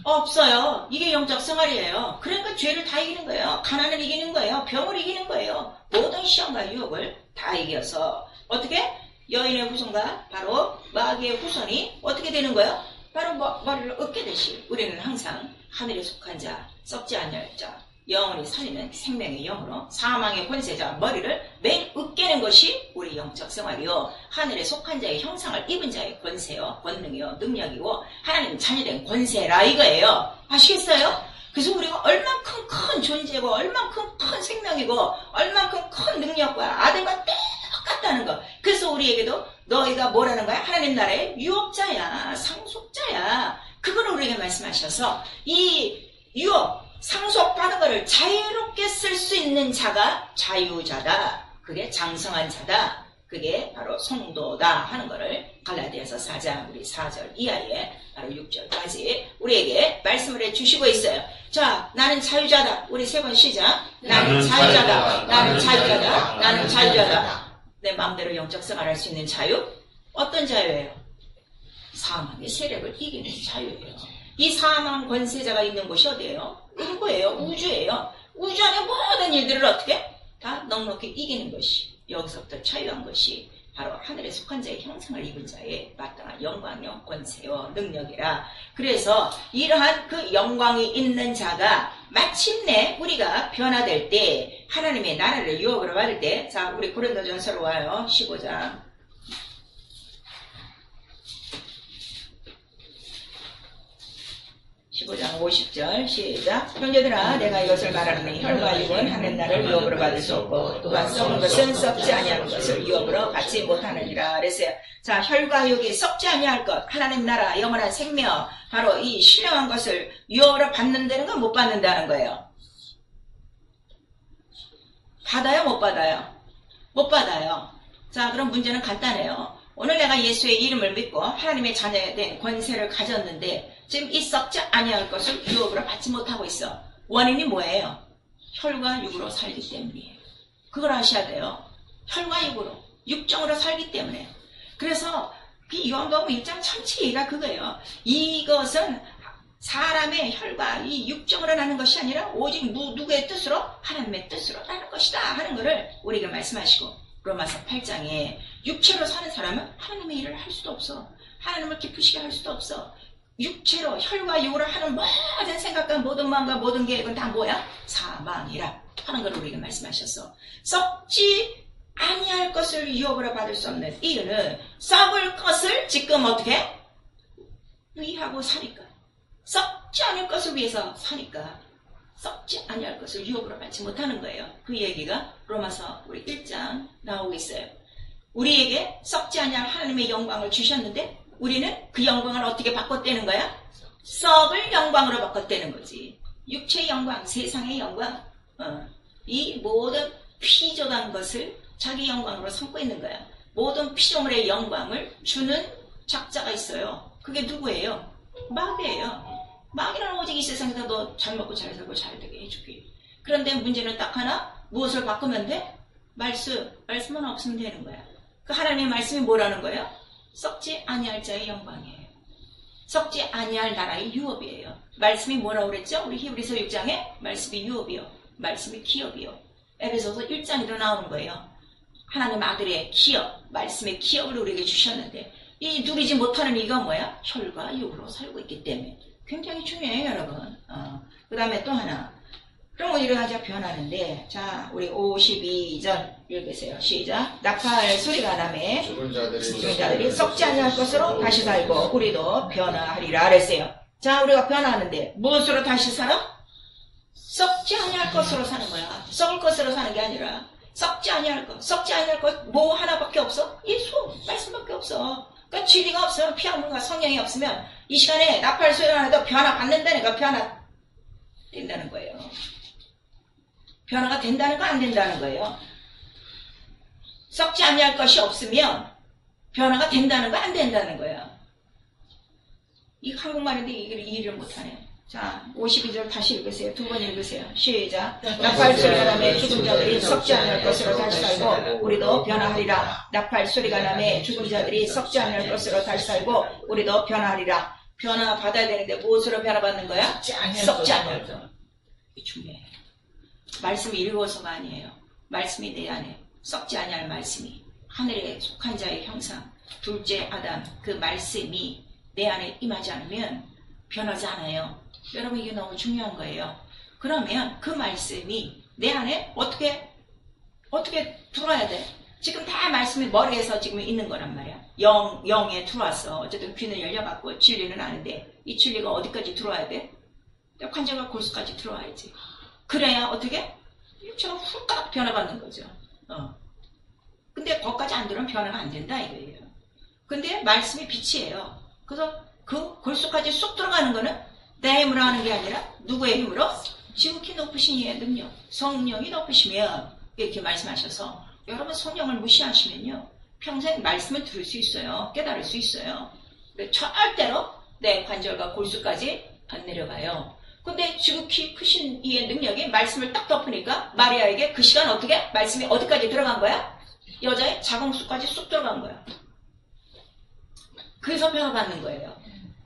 없어요. 이게 영적 생활이에요. 그러니까 죄를 다 이기는 거예요. 가난을 이기는 거예요. 병을 이기는 거예요. 모든 시험과 유혹을 다 이겨서 어떻게? 여인의 후손과 바로 마귀의 후손이 어떻게 되는 거예요? 바로 머리를 얻게 되시. 우리는 항상 하늘에 속한 자, 썩지 아니할 자, 영원히 살리는 생명의 영으로 사망의 권세자 머리를 맨 으깨는 것이 우리 영적 생활이요. 하늘에 속한 자의 형상을 입은 자의 권세요. 권능이요. 능력이고 하나님 자녀된 권세라 이거예요. 아시겠어요? 그래서 우리가 얼만큼 큰 존재고 얼만큼 큰 생명이고 얼만큼 큰 능력과 아들과 똑같다는 거. 그래서 우리에게도 너희가 뭐라는 거야? 하나님 나라의 유업자야. 상속자야. 그걸 우리에게 말씀하셔서 이 유업 상속받은 것을 자유롭게 쓸 수 있는 자가 자유자다. 그게 장성한 자다. 그게 바로 성도다 하는 것을 갈라디아서 4장 우리 4절 이하에 바로 6절까지 우리에게 말씀을 해주시고 있어요. 자, 나는 자유자다. 우리 세 번 시작. 나는 자유자다. 나는 자유자다. 나는 자유자다. 내 마음대로 영적 생활할 수 있는 자유? 어떤 자유예요? 사망의 세력을 이기는 자유예요. 이 사망 권세자가 있는 곳이 어디예요? 은고예요. 우주예요. 우주 안에 모든 일들을 어떻게? 다 넉넉히 이기는 것이 여기서부터 자유한 것이 바로 하늘에 속한 자의 형상을 입은 자의 마땅한 영광요 권세요 능력이라. 그래서 이러한 그 영광이 있는 자가 마침내 우리가 변화될 때 하나님의 나라를 유업으로 받을 때, 자 우리 고린도전서로 와요. 15장 15장 50절 시작. 형제들아 내가 이것을 말하노니 혈과 육은 하는 날을 유업으로 받을 수 없고 또한 썩은 것은 썩지 아니하는 것을 유업으로 받지 못하느니라 그랬어요. 자, 혈과 육이 썩지 아니할 것, 하나님 나라 영원한 생명, 바로 이 신령한 것을 유업으로 받는다는 건 못 받는다는 거예요. 받아요 못 받아요? 못 받아요. 자, 그럼 문제는 간단해요. 오늘 내가 예수의 이름을 믿고 하나님의 자녀에 대한 권세를 가졌는데 지금 이 썩지 아니할 것을 유업으로 받지 못하고 있어. 원인이 뭐예요? 혈과 육으로 살기 때문이에요. 그걸 아셔야 돼요. 혈과 육으로, 육정으로 살기 때문에. 그래서 그 요한복음 1장 전체 얘기가 그거예요. 이것은 사람의 혈과 이 육정으로 나는 것이 아니라 오직 누구의 뜻으로? 하나님의 뜻으로 나는 것이다 하는 것을 우리에게 말씀하시고, 로마서 8장에 육체로 사는 사람은 하나님의 일을 할 수도 없어. 하나님을 기쁘시게 할 수도 없어. 육체로 혈과 육으로 하는 모든 생각과 모든 마음과 모든 계획은 다 뭐야? 사망이라 하는 걸 우리에게 말씀하셨어. 썩지 아니할 것을 유업으로 받을 수 없는 이유는 썩을 것을 지금 어떻게? 위하고 사니까. 썩지 않을 것을 위해서 사니까 썩지 아니할 것을 유업으로 받지 못하는 거예요. 그 얘기가 로마서 우리 1장 나오고 있어요. 우리에게 썩지 아니할 하나님의 영광을 주셨는데 우리는 그 영광을 어떻게 바꿨다는 거야? 썩을 영광으로 바꿨다는 거지. 육체의 영광, 세상의 영광, 이 모든 피조단 것을 자기 영광으로 삼고 있는 거야. 모든 피조물의 영광을 주는 작자가 있어요. 그게 누구예요? 마귀예요. 마귀는 오직 이 세상에서 너 잘 먹고 잘 살고 잘 되게 해주기. 그런데 문제는 딱 하나, 무엇을 바꾸면 돼? 말씀은 없으면 되는 거야. 그 하나님의 말씀이 뭐라는 거예요? 썩지 아니할 자의 영광이에요. 썩지 아니할 나라의 유업이에요. 말씀이 뭐라고 그랬죠? 우리 히브리서 6장에 말씀이 유업이요, 말씀이 기업이요. 에베소서 1장에도 나오는 거예요. 하나님 아들의 기업, 말씀의 기업을 우리에게 주셨는데 이 누리지 못하는 이유가 뭐야? 혈과 육으로 살고 있기 때문에. 굉장히 중요해요, 여러분. 그 다음에 또 하나. 그럼 이래가지고 변하는데, 자, 우리 52절 읽으세요. 시작. 나팔 소리가 나매 죽은 자들이 썩지 아니할 것으로 다시 살고 우리도 변화하리라 그랬어요. 자, 우리가 변화하는데 무엇으로 다시 살아? 썩지 아니할 것으로 사는 거야. 썩을 것으로 사는 게 아니라 썩지 아니할 것. 썩지 아니할 것 뭐 하나밖에 없어? 예수 말씀밖에 없어. 그러니까 진리가 없으면 피하물과 성령이 없으면 이 시간에 나팔 소리가 나도 변화 받는다니까. 변화 된다는 거예요. 변화가 된다는 거 안 된다는 거예요. 썩지 아니할 것이 없으면 변화가 된다는 거 안 된다는 거예요. 이 한국말인데 이해를 못하네. 자, 52절 다시 읽으세요. 두 번 읽으세요. 시작. 나팔 소리가 나매 죽은 자들이 썩지 않을 것으로 다시 살고 우리도 변화하리라. 나팔 소리가 나매 죽은 자들이 썩지 않을 것으로 다시 살고 우리도 변화하리라. 변화 받아야 되는데 무엇으로 변화받는 거야? 썩지 않을 것. 이 중요해요. 말씀이 읽어서가 아니에요. 말씀이 내 안에 썩지 아니할 말씀이 하늘에 속한 자의 형상 둘째 아담 그 말씀이 내 안에 임하지 않으면 변하지 않아요. 여러분 이게 너무 중요한 거예요. 그러면 그 말씀이 내 안에 어떻게 들어와야 돼? 지금 다 말씀이 머리에서 지금 있는 거란 말이야. 영에 들어왔어. 어쨌든 귀는 열려갖고 진리는 아는데 이 진리가 어디까지 들어와야 돼? 관절과 골수까지 들어와야지. 그래야 어떻게? 육체가 훅 변화받는 거죠. 근데 거기까지 안 들어오면 변화가 안 된다 이거예요. 근데 말씀이 빛이에요. 그래서 그 골수까지 쏙 들어가는 거는 내 힘으로 하는 게 아니라 누구의 힘으로? 지극히 높으신 이의 능력, 성령이 높으시면 이렇게 말씀하셔서 여러분 성령을 무시하시면요 평생 말씀을 들을 수 있어요. 깨달을 수 있어요. 절대로 내 관절과 골수까지 안 내려가요. 근데 지극히 크신 이의 능력이 말씀을 딱 덮으니까 마리아에게 그 시간 어떻게? 말씀이 어디까지 들어간 거야? 여자의 자궁수까지 쏙 들어간 거야. 그래서 변화받는 거예요.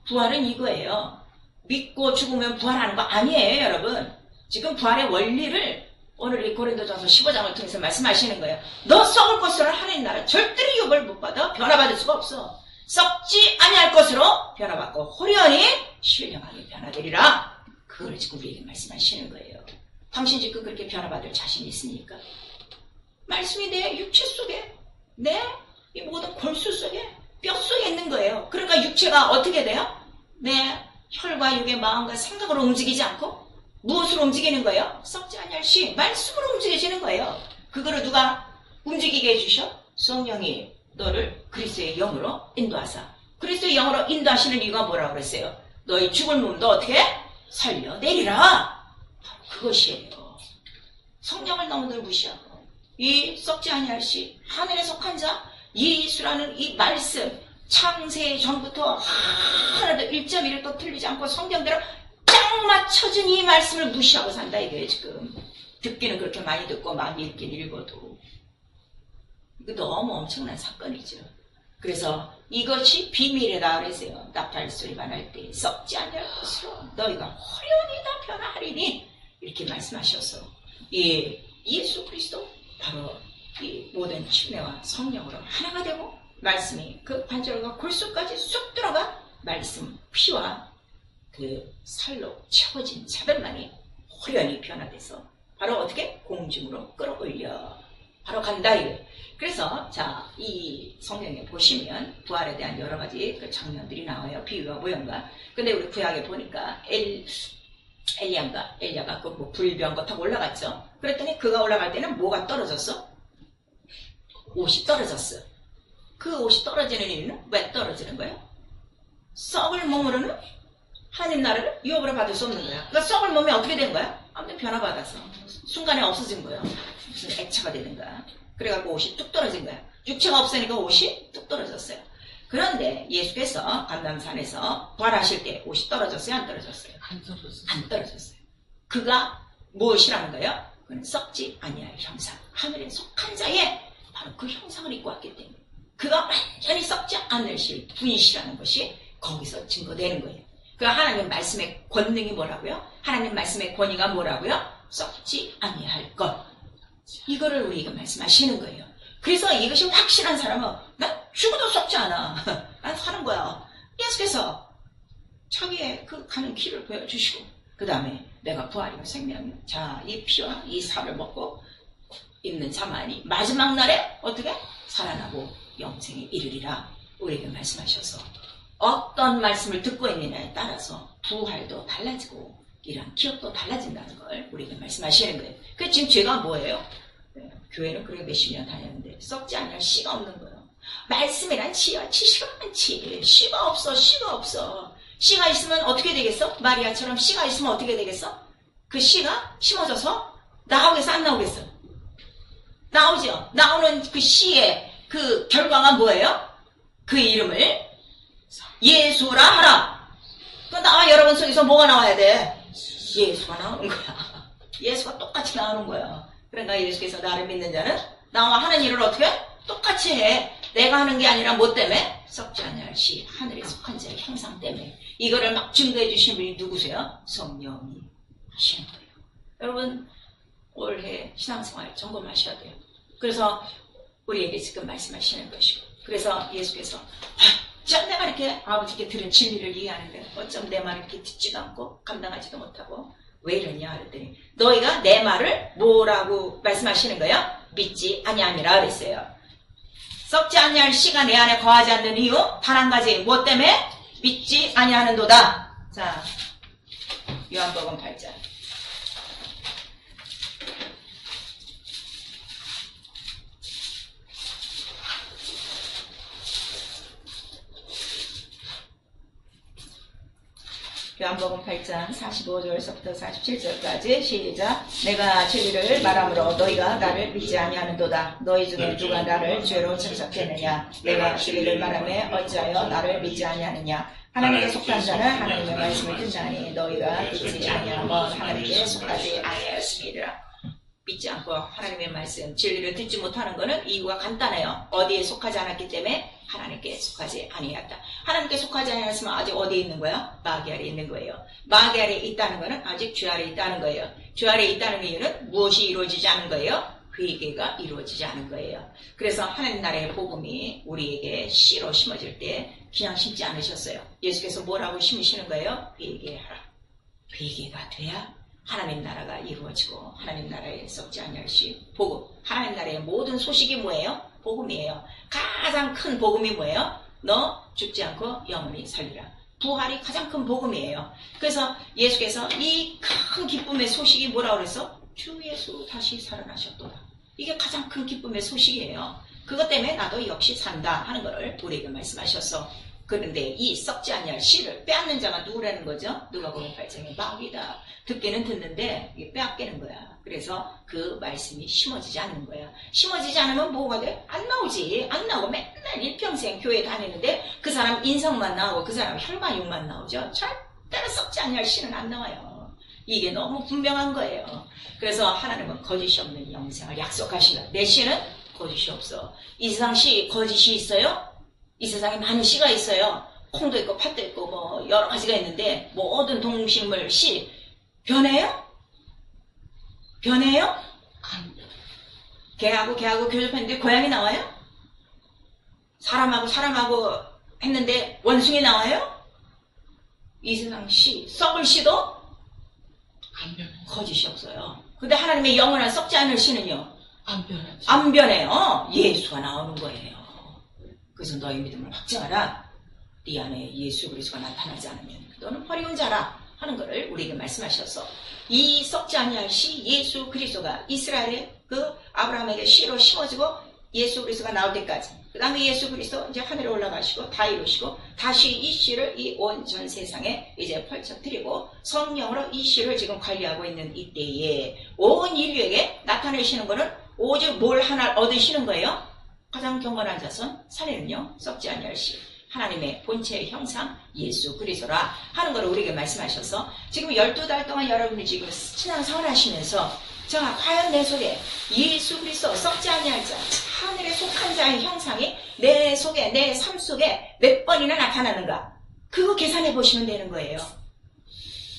부활은 이거예요. 믿고 죽으면 부활하는 거 아니에요, 여러분. 지금 부활의 원리를 오늘 이 고린도전서 15장을 통해서 말씀하시는 거예요. 너 썩을 것으로 하나님 나라 절대로 유업을 못 받아 변화받을 수가 없어. 썩지 아니할 것으로 변화받고 호련히 신령하게 변화되리라. 그걸 지금 우리에게 말씀하시는 거예요. 당신 지금 그렇게 변화받을 자신이 있습니까? 말씀이 내 육체 속에 내 이 모든 골수 속에 뼈 속에 있는 거예요. 그러니까 육체가 어떻게 돼요? 내 혈과 육의 마음과 생각으로 움직이지 않고 무엇으로 움직이는 거예요? 썩지 아니할 시 말씀으로 움직여지는 거예요. 그거를 누가 움직이게 해주셔? 성령이 너를 그리스도의 영으로 인도하사. 그리스도의 영으로 인도하시는 이유가 뭐라고 그랬어요? 너희 죽을 몸도 어떻게? 살려내리라. 그것이에요. 성령을 너무들 무시하고 이 썩지 아니할 시 하늘에 속한 자 예수라는 이 말씀 창세 전부터 하나도 1.1도 틀리지 않고 성경대로 딱 맞춰진 이 말씀을 무시하고 산다 이게 지금. 듣기는 그렇게 많이 듣고 많이 읽긴 읽어도 이거 너무 엄청난 사건이죠. 그래서 이것이 비밀이다 그랬어요. 나팔 소리가 날 때 썩지 않을 것으로 너희가 호련히 다 변화하리니 이렇게 말씀하셔서 이 예수 그리스도 바로 이 모든 침례와 성령으로 하나가 되고 말씀이 그 관절과 골수까지 쑥 들어가 말씀 피와 그 살로 채워진 자들만이 호련히 변화돼서 바로 어떻게 공중으로 끌어올려 바로 간다 이거예요. 그래서 자 이 성경에 보시면 부활에 대한 여러 가지 그 장면들이 나와요. 비유와 모형과. 근데 우리 구약에 보니까 엘리야가 그 뭐 불병거 타고 올라갔죠. 그랬더니 그가 올라갈 때는 뭐가 떨어졌어? 옷이 떨어졌어. 그 옷이 떨어지는 이유는 왜 떨어지는 거예요? 썩을 몸으로는 하나님 나라를 유업으로 받을 수 없는 거야. 그러니까 썩을 몸이 어떻게 된 거야? 아무튼 변화받아서 순간에 없어진 거예요. 무슨 액체가 되든가. 그래갖고 옷이 뚝 떨어진 거야. 육체가 없으니까 옷이 뚝 떨어졌어요. 그런데 예수께서 감람산에서 부활하실 때 옷이 떨어졌어요? 안 떨어졌어요? 안 떨어졌어요. 그가 무엇이라는 거예요? 그건 썩지 아니할 형상. 하늘에 속한 자의 바로 그 형상을 입고 왔기 때문에 그가 완전히 썩지 않으실 분이시라는 것이 거기서 증거되는 거예요. 그 하나님 말씀의 권능이 뭐라고요? 하나님 말씀의 권위가 뭐라고요? 썩지 아니할 것. 이거를 우리가 말씀하시는 거예요. 그래서 이것이 확실한 사람은 난 죽어도 썩지 않아. 난 사는 거야. 예수께서 자기의 그 가는 길을 보여주시고 그 다음에 내가 부활이고 생명이요. 자, 이 피와 이 살을 먹고 있는 자만이 마지막 날에 어떻게? 살아나고 영생에 이르리라 우리에게 말씀하셔서 어떤 말씀을 듣고 있느냐에 따라서 부활도 달라지고 이런 기억도 달라진다는 걸 우리에게 말씀하시는 거예요. 그 지금 죄가 뭐예요? 교회는 그렇게 몇십 년 다녔는데 썩지 않을 씨가 없는 거예요. 말씀이란 씨와 지시가 많지. 씨가 없어. 씨가 있으면 어떻게 되겠어? 마리아처럼 씨가 있으면 어떻게 되겠어? 그 씨가 심어져서 나오겠어? 안 나오겠어? 나오죠. 나오는 그 씨의 그 결과가 뭐예요? 그 이름을 예수라 하라. 그럼 나와 여러분 속에서 뭐가 나와야 돼? 예수가 나오는 거야. 예수가 똑같이 나오는 거야. 그러니까 예수께서 나를 믿는 자는 나와 하는 일을 어떻게? 똑같이 해. 내가 하는 게 아니라 뭐 때문에? 썩지 아니할 시 하늘에 속한 자의 형상 때문에. 이거를 막 증거해 주신 분이 누구세요? 성령이 하시는 거예요. 여러분 올해 신앙생활 점검하셔야 돼요. 그래서 우리에게 지금 말씀하시는 것이고, 그래서 예수께서 어쩜 내가 이렇게 아버지께 들은 진리를 이해하는데 어쩜 내 말을 이렇게 듣지도 않고 감당하지도 못하고 왜 이러냐 그랬더니 너희가 내 말을 뭐라고 말씀하시는 거예요? 믿지 아니함이라 그랬어요. 썩지 아니할 씨가 내 안에 거하지 않는 이유 단 한 가지, 무엇 때문에? 믿지 아니하는도다. 자, 요한복음 8장. 요한복음 8장 45절에서부터 47절까지 시작. 내가 진리를 말하므로 너희가 나를 믿지 아니하는도다. 너희 중에 누가 나를 죄로 참석했느냐? 내가 진리를 말하며 어찌하여 나를 믿지 아니하느냐? 하나님께 속한 자는 하나님의 말씀을 듣나니 너희가 믿지 아니하면 하나님께 속하지 아니하였음이라. 믿지 않고 하나님의 말씀, 진리를 듣지 못하는 것은 이유가 간단해요. 어디에 속하지 않았기 때문에 하나님께 속하지 아니하였다. 하나님께 속하지 아니하였으면 아직 어디에 있는 거야? 마귀 아래에 있는 거예요. 마귀 아래에 있다는 것은 아직 죄 아래에 있다는 거예요. 죄 아래에 있다는 이유는 무엇이 이루어지지 않은 거예요? 회개가 이루어지지 않은 거예요. 그래서 하나님 나라의 복음이 우리에게 씨로 심어질 때 그냥 심지 않으셨어요. 예수께서 뭐라고 심으시는 거예요? 회개하라. 회개가 돼야 하나님 나라가 이루어지고 하나님 나라에 썩지 아니할 시 복음. 하나님 나라의 모든 소식이 뭐예요? 복음이에요. 가장 큰 복음이 뭐예요? 너 죽지 않고 영원히 살리라. 부활이 가장 큰 복음이에요. 그래서 예수께서 이 큰 기쁨의 소식이 뭐라고 그랬어? 주 예수 다시 살아나셨도다. 이게 가장 큰 기쁨의 소식이에요. 그것 때문에 나도 역시 산다 하는 것을 우리에게 말씀하셨어. 그런데 이 썩지 아니할 씨를 빼앗는 자가 누구라는 거죠? 누가복음 8장에 마귀다. 듣기는 듣는데 이게 빼앗기는 거야. 그래서 그 말씀이 심어지지 않는 거야. 심어지지 않으면 뭐가 돼? 안 나오지. 안 나오고 맨날 일평생 교회 다니는데 그 사람 인성만 나오고 그 사람 혈과 육만 나오죠. 절대로 썩지 아니할 씨는 안 나와요. 이게 너무 분명한 거예요. 그래서 하나님은 거짓이 없는 영생을 약속하신 거야. 내 씨는 거짓이 없어. 이 세상 씨 거짓이 있어요? 이 세상에 많은 씨가 있어요. 콩도 있고 팥도 있고 뭐 여러 가지가 있는데 모든 동식물 씨 변해요? 변해요? 개하고 교접했는데 고양이 나와요? 사람하고 했는데 원숭이 나와요? 이 세상 씨, 썩을 씨도 안 변해. 거짓이 없어요. 근데 하나님의 영원한 썩지 않을 씨는요? 안 변하지. 안 변해요. 예수가 나오는 거예요. 그래서 너희 믿음을 확증하라. 네 안에 예수 그리스도가 나타나지 않으면 너는 버리운 자라 하는 것을 우리에게 말씀하셔서 이 썩지 아니할 씨 예수 그리스도가 이스라엘의 그 아브라함에게 씨로 심어지고 예수 그리스도가 나올 때까지, 그 다음에 예수 그리스도 이제 하늘에 올라가시고 다 이루시고 다시 이 씨를 이 온 전 세상에 이제 펼쳐드리고 성령으로 이 씨를 지금 관리하고 있는 이때에 온 인류에게 나타내시는 것은 오직 뭘 하나 얻으시는 거예요? 가장 경건한 자손 사례는요 썩지 아니할 씨 하나님의 본체의 형상 예수 그리스도라 하는 걸 우리에게 말씀하셔서 지금 12달 동안 여러분이 지금 신앙생활 하시면서 자 과연 내 속에 예수 그리스도 썩지 아니할 자 하늘에 속한 자의 형상이 내 속에 내 삶 속에 몇 번이나 나타나는가 그거 계산해 보시면 되는 거예요.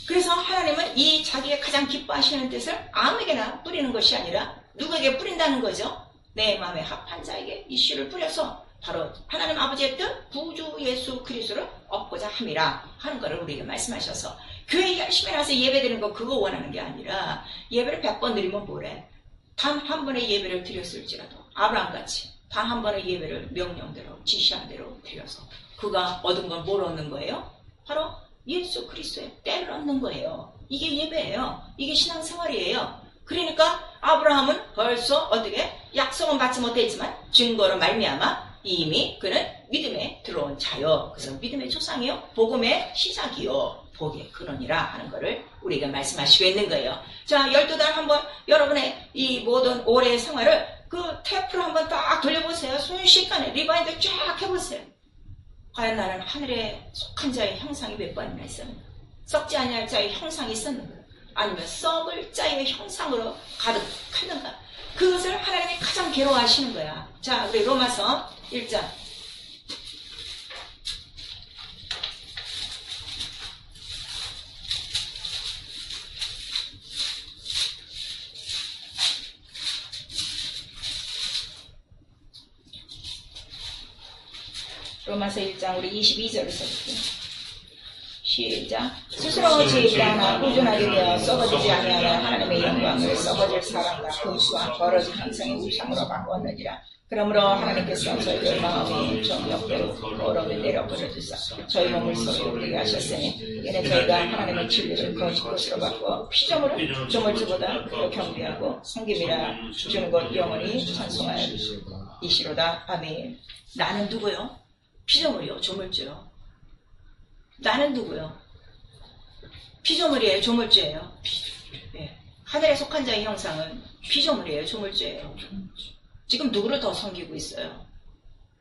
그래서 하나님은 이 자기의 가장 기뻐하시는 뜻을 아무에게나 뿌리는 것이 아니라 누구에게 뿌린다는 거죠. 내 마음에 합한 자에게 이 씨를 뿌려서 바로 하나님 아버지의 뜻 구주 예수 그리스도를 얻고자 함이라 하는 것을 우리에게 말씀하셔서 교회 열심히 나서 예배 드리는 거 그거 원하는 게 아니라 예배를 100번 드리면 뭐래? 단 한 번의 예배를 드렸을지라도 아브라함같이 단 한 번의 예배를 명령대로 지시한 대로 드려서 그가 얻은 건 뭘 얻는 거예요? 바로 예수 그리스도의 때를 얻는 거예요. 이게 예배예요. 이게 신앙생활이에요. 그러니까 아브라함은 벌써 어떻게 약속은 받지 못했지만 증거로 말미암아 이미 그는 믿음에 들어온 자요. 그래서 믿음의 조상이요 복음의 시작이요 복의 근원이라 하는 것을 우리가 말씀하시고 있는 거예요. 자 12달 한번 여러분의 이 모든 올해의 생활을 그 테이프로 한번 딱 돌려보세요. 순식간에 리바인드 쫙 해보세요. 과연 나는 하늘에 속한 자의 형상이 몇 번이나 있었는가? 썩지 아니할 자의 형상이 있었는가? 아니면 썩을 자의 형상으로 가득하는가? 그것을 하나님이 가장 괴로워하시는 거야. 자, 우리 로마서 1장 로마서 1장 우리 22절을 써볼게요. 시작. 스스로 지혜하나 꾸준하게 되어 썩어지지 아니하며 하나님의 영광을 썩어질 사람과 금수와 버러진 형상의 우상으로 바꾸었느니라. 그러므로 하나님께서 저희들 마음이 정욕대로 더러움에 내려 버려주사 저희 몸을 소유되게 하셨으니 이는 저희가 하나님의 진리를 거짓 것으로 바꾸어 피조물을 조물주보다 더 경배하고 섬김이라 주는 것 영원히 찬송하여 이시로다. 아멘. 나는 누구요? 피조물이요? 조물주요? 나는 누구요? 피조물이에요? 조물주예요? 네. 하늘에 속한 자의 형상은 피조물이에요? 조물주예요? 지금 누구를 더 섬기고 있어요?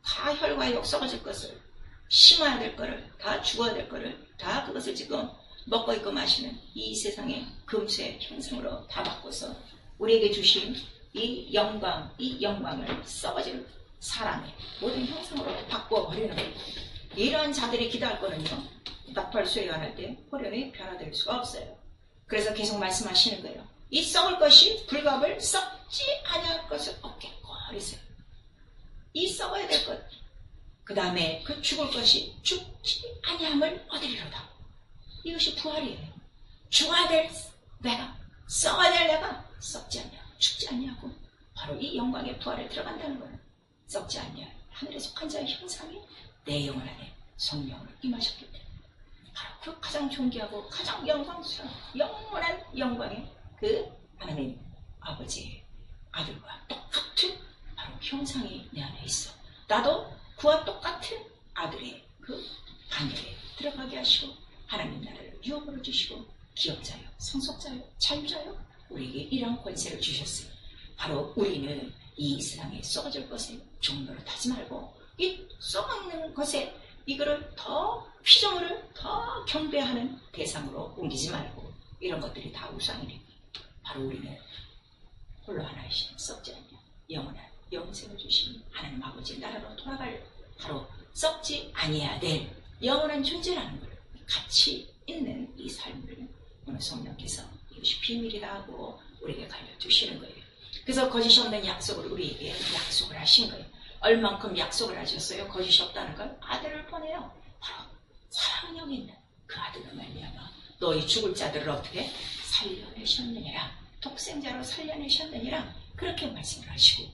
다 혈과 육 썩어질 것을, 심어야 될 거를, 다 죽어야 될 거를, 다 그것을 지금 먹고 있고 마시는 이 세상의 금수의 형상으로 다 바꿔서 우리에게 주신 이 영광을 썩어질 사람의 모든 형상으로 바꿔버리는 거예요. 이러한 자들이 기도할 거는요, 나팔 수리가 할 때 호련히 변화될 수가 없어요. 그래서 계속 말씀하시는 거예요. 이 썩을 것이 불갑을 썩지 아니할 것을 없겠고 그랬어요. 이 썩어야 될 것, 그 다음에 그 죽을 것이 죽지 아니함을 얻으리로다. 이것이 부활이에요. 죽어야 될 내가, 썩어야 될 내가 썩지 아니하고 죽지 아니하고 바로 이 영광의 부활에 들어간다는 거예요. 썩지 아니할 하늘에 속한 자의 형상이 내 영혼 안에 성령으로 임하셨기 때문에 바로 그 가장 존귀하고 가장 영광스러운 영원한 영광의 그 하나님 아버지의 아들과 똑같은 바로 형상이 내 안에 있어. 나도 그와 똑같은 아들의 그 반열에 들어가게 하시고 하나님 나라를 유업으로 주시고 기업자요, 성속자요, 자유자요 우리에게 이러한 권세를 주셨어요. 바로 우리는 이 세상에 썩어질 것에 종로를 타지 말고 이 썩어있는 것에 이거를 더 피조물을 더 경배하는 대상으로 옮기지 말고 이런 것들이 다 우상이니까 바로 우리는 홀로 하나이신 썩지 않냐 영원한 영생을 주신 하나님 아버지 나라로 돌아갈 바로 썩지 아니해야 될 영원한 존재라는 걸 같이 있는 이 삶을 오늘 성령께서 이것이 비밀이다 하고 우리에게 가르쳐주시는 거예요. 그래서 거짓이 없는 약속을 우리에게 약속을 하신 거예요. 얼만큼 약속을 하셨어요? 거짓이 없다는 걸 아들을 보내요. 바로 사랑력 있는 그 아들을 말미암아 너희 죽을 자들을 어떻게 살려내셨느니라. 독생자로 살려내셨느니라. 그렇게 말씀을 하시고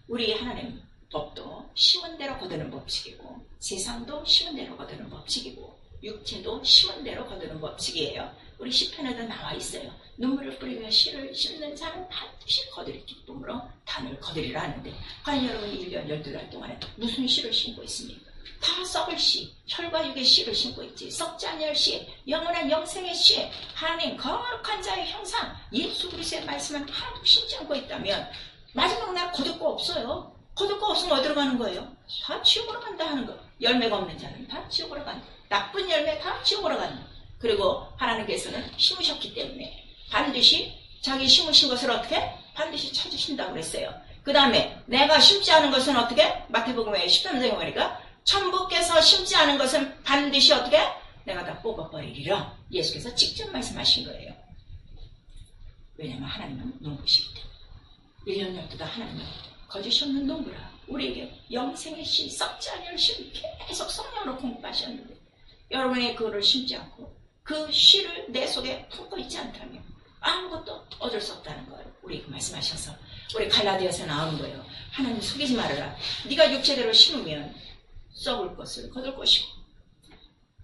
우리 하나님 법도 심은 대로 거두는 법칙이고 세상도 심은 대로 거두는 법칙이고 육체도 심은 대로 거두는 법칙이에요. 우리 시편에도 나와 있어요. 눈물을 뿌리며 씨를 심는 자는 반드시 거두리 기쁨으로 단을 거두리라 하는데 과연 여러분 1년 12달 동안에 무슨 씨를 심고 있습니까? 다 썩을 씨, 혈과 육의 씨를 심고 있지. 썩지 아니할 씨, 영원한 영생의 씨, 하나님 거룩한 자의 형상 예수 그리스도의 말씀은 하나도 심지 않고 있다면 마지막 날 거둘 거 없어요. 거둘 거 없으면 어디로 가는 거예요? 다 지옥으로 간다 하는 거. 열매가 없는 자는 다 지옥으로 간다. 나쁜 열매 다 지옥으로 간다. 그리고 하나님께서는 심으셨기 때문에 반드시 자기 심으신 것을 어떻게? 반드시 찾으신다고 그랬어요. 그 다음에 내가 심지 않은 것은 어떻게? 마태복음에 13장에 보니까 천부께서 심지 않은 것은 반드시 어떻게? 내가 다 뽑아버리리라. 예수께서 직접 말씀하신 거예요. 왜냐하면 하나님은 농부시기 때문에 1년 12달 하나님은 거짓이 없는 농부라 우리에게 영생의 씨, 썩지 아니할 씨를 계속 성령으로 공급하셨는데 여러분이 그거를 심지 않고 그 씨를 내 속에 품고 있지 않다면 아무것도 얻을 수 없다는 걸 우리에게 말씀하셔서 우리 갈라디아서 나오는 거예요. 하나님 속이지 말아라. 네가 육체대로 심으면 썩을 것을 거둘 것이고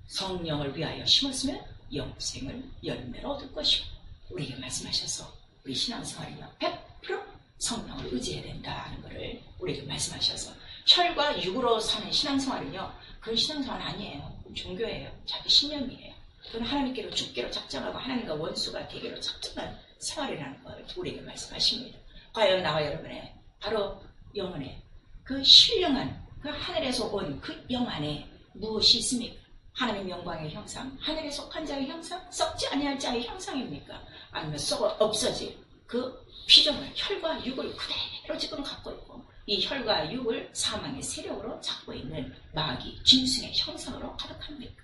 성령을 위하여 심었으면 영생을 열매로 얻을 것이고 우리에게 말씀하셔서 우리 신앙생활은요 100% 성령을 의지해야 된다는 것을 우리에게 말씀하셔서 혈과 육으로 사는 신앙생활은요 그런 신앙생활 아니에요. 종교예요. 자기 신념이에요. 그건 하나님께로 죽기로 작정하고 하나님과 원수가 되기로 작정한 생활이라는 걸 우리에게 말씀하십니다. 과연 나와 여러분의 바로 영혼의 그 신령한 그 하늘에서 온 그 영 안에 무엇이 있습니까? 하나님 영광의 형상, 하늘에 속한 자의 형상, 썩지 아니할 자의 형상입니까? 아니면 썩어 없어질 그 피조물, 혈과 육을 그대로 지금 갖고 있고 이 혈과 육을 사망의 세력으로 잡고 있는 마귀, 짐승의 형상으로 가득합니까?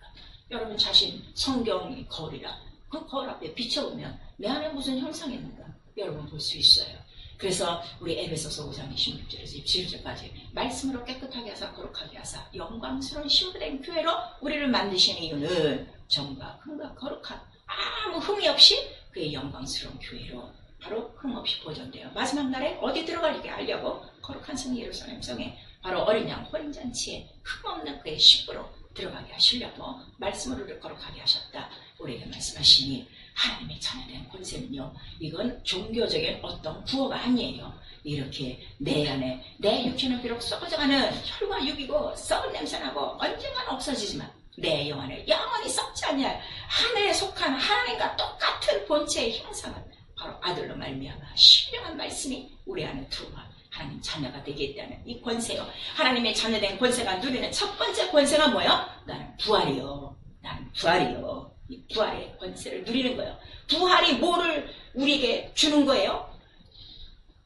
여러분 자신 성경이 거울이라 그 거울 앞에 비춰보면 내 안에 무슨 형상이 있는가 여러분 볼 수 있어요. 그래서 우리 에베소서 5장 26절에서 27절까지 말씀으로 깨끗하게 하사 거룩하게 하사 영광스러운 신부된 교회로 우리를 만드시는 이유는 정과 흥과 거룩한 아무 흠이 없이 그의 영광스러운 교회로 바로 흠없이 보존되어 마지막 날에 어디 들어갈지 알려고 거룩한 성 예루살렘 성에 바로 어린 양 혼인잔치에 흠없는 그의 신부로 들어가게 하시려고 말씀으로 우리를 거룩하게 하셨다. 우리에게 말씀하시니 하나님의 자녀된 권세는요, 이건 종교적인 어떤 구호가 아니에요. 이렇게 내 안에 내 육체는 비록 썩어져가는 혈과 육이고 썩은 냄새나고 언젠가는 없어지지만 내 영안에 영원히 썩지 않냐 하늘에 속한 하나님과 똑같은 본체의 형상은 바로 아들로 말미암아 신령한 말씀이 우리 안에 들어와 하나님 자녀가 되겠다는 이 권세요. 하나님의 자녀된 권세가 누리는 첫 번째 권세가 뭐예요? 나는 부활이요. 나는 부활이요. 이 부활의 권세를 누리는 거예요. 부활이 뭐를 우리에게 주는 거예요?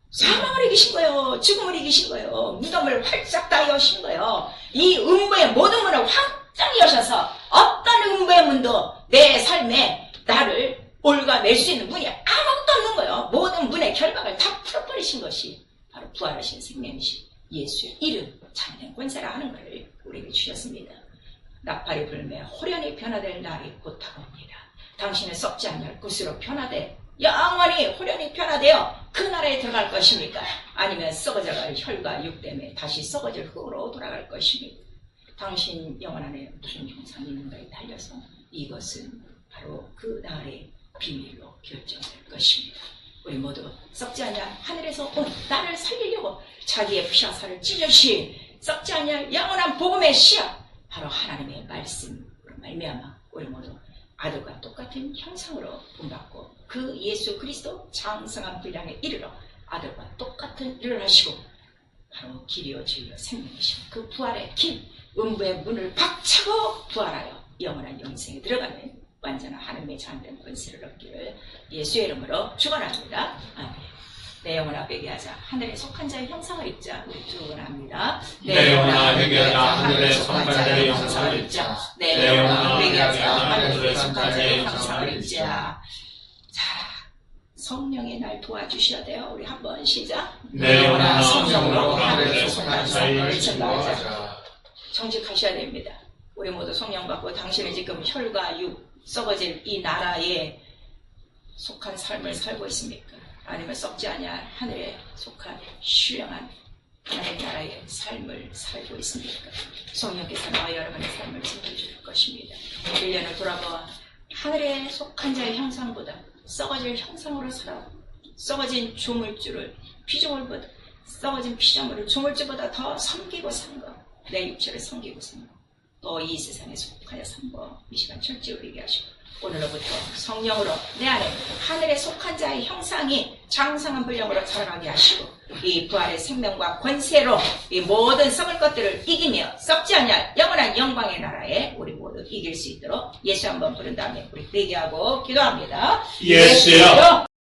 사망을 이기신 거예요. 죽음을 이기신 거예요. 무덤을 활짝 다 여신 거예요. 이 음부의 모든 문을 확장 여셔서 어떤 음부의 문도 내 삶에 나를 올가맬 수 있는 문이 아무것도 없는 거예요. 모든 문의 결박을 다 풀어버리신 것이 바로 부활하신 생명이신 예수의 이름 참된 권세라 하는 것을 우리에게 주셨습니다. 나팔이 불매 호련히 변화될 날이 곧 다가옵니다. 당신은 썩지 않을 것으로 변화돼 영원히 호련히 변화되어 그 나라에 들어갈 것입니까? 아니면 썩어져갈 혈과 육 때문에 다시 썩어질 흙으로 돌아갈 것입니까? 당신 영혼 안에 무슨 형상이 있는가에 달려서 이것은 바로 그 날의 비밀로 결정될 것입니다. 우리 모두 썩지 않냐 하늘에서 온 나를 살리려고 자기의 피아살을 찢으신 썩지 않냐 영원한 복음의 씨앗 바로 하나님의 말씀으로 말미암아 우리 모두 아들과 똑같은 형상으로 본받고 그 예수 그리스도 장성한 분량에 이르러 아들과 똑같은 일을 하시고 바로 길이요 진리요 생명이신 그 부활의 길 음부의 문을 박차고 부활하여 영원한 영생에 들어가는 완전한 하나님의 자녀된 권세를 얻기를 예수의 이름으로 축원합니다. 아멘. 내 영혼아 회개하자 하늘에 속한 자의 형상을 입자. 우리 축원합니다. 내 영혼아 회개하자 하늘에 속한 자의 형상을 입자. 내 영혼아 회개하자 하늘에 속한 자의 형상을 입자. 자, 성령이 날 도와주셔야 돼요. 우리 한번 시작. 내 영혼아 성령으로 하늘에 속한 자의 형상을 입자. 정직하셔야 됩니다. 우리 모두 성령 받고 당신은 지금 혈과 육 썩어질 이 나라에 속한 삶을 살고 있습니까? 아니면 썩지 아니할 하늘에 속한 신령한 하나님의 나라의 삶을 살고 있습니까? 성령께서 나와 여러분의 삶을 지켜줄 것입니다. 1년을 돌아보아 하늘에 속한 자의 형상보다 썩어질 형상으로 살아 썩어진 조물주를 피조물보다 썩어진 피조물을 조물주보다 더 섬기고 산 것, 내 육체를 섬기고 산 것, 또 이 세상에 속하여 산 것, 이 시간 철저히 회개하시고 오늘로부터 성령으로 내 안에 하늘에 속한 자의 형상이 장성한 분량으로 자라나게 하시고 이 부활의 생명과 권세로 이 모든 썩을 것들을 이기며 썩지 않냐 영원한 영광의 나라에 우리 모두 이길 수 있도록 예수 한번 부른 다음에 우리 회개하고 기도합니다. 예수여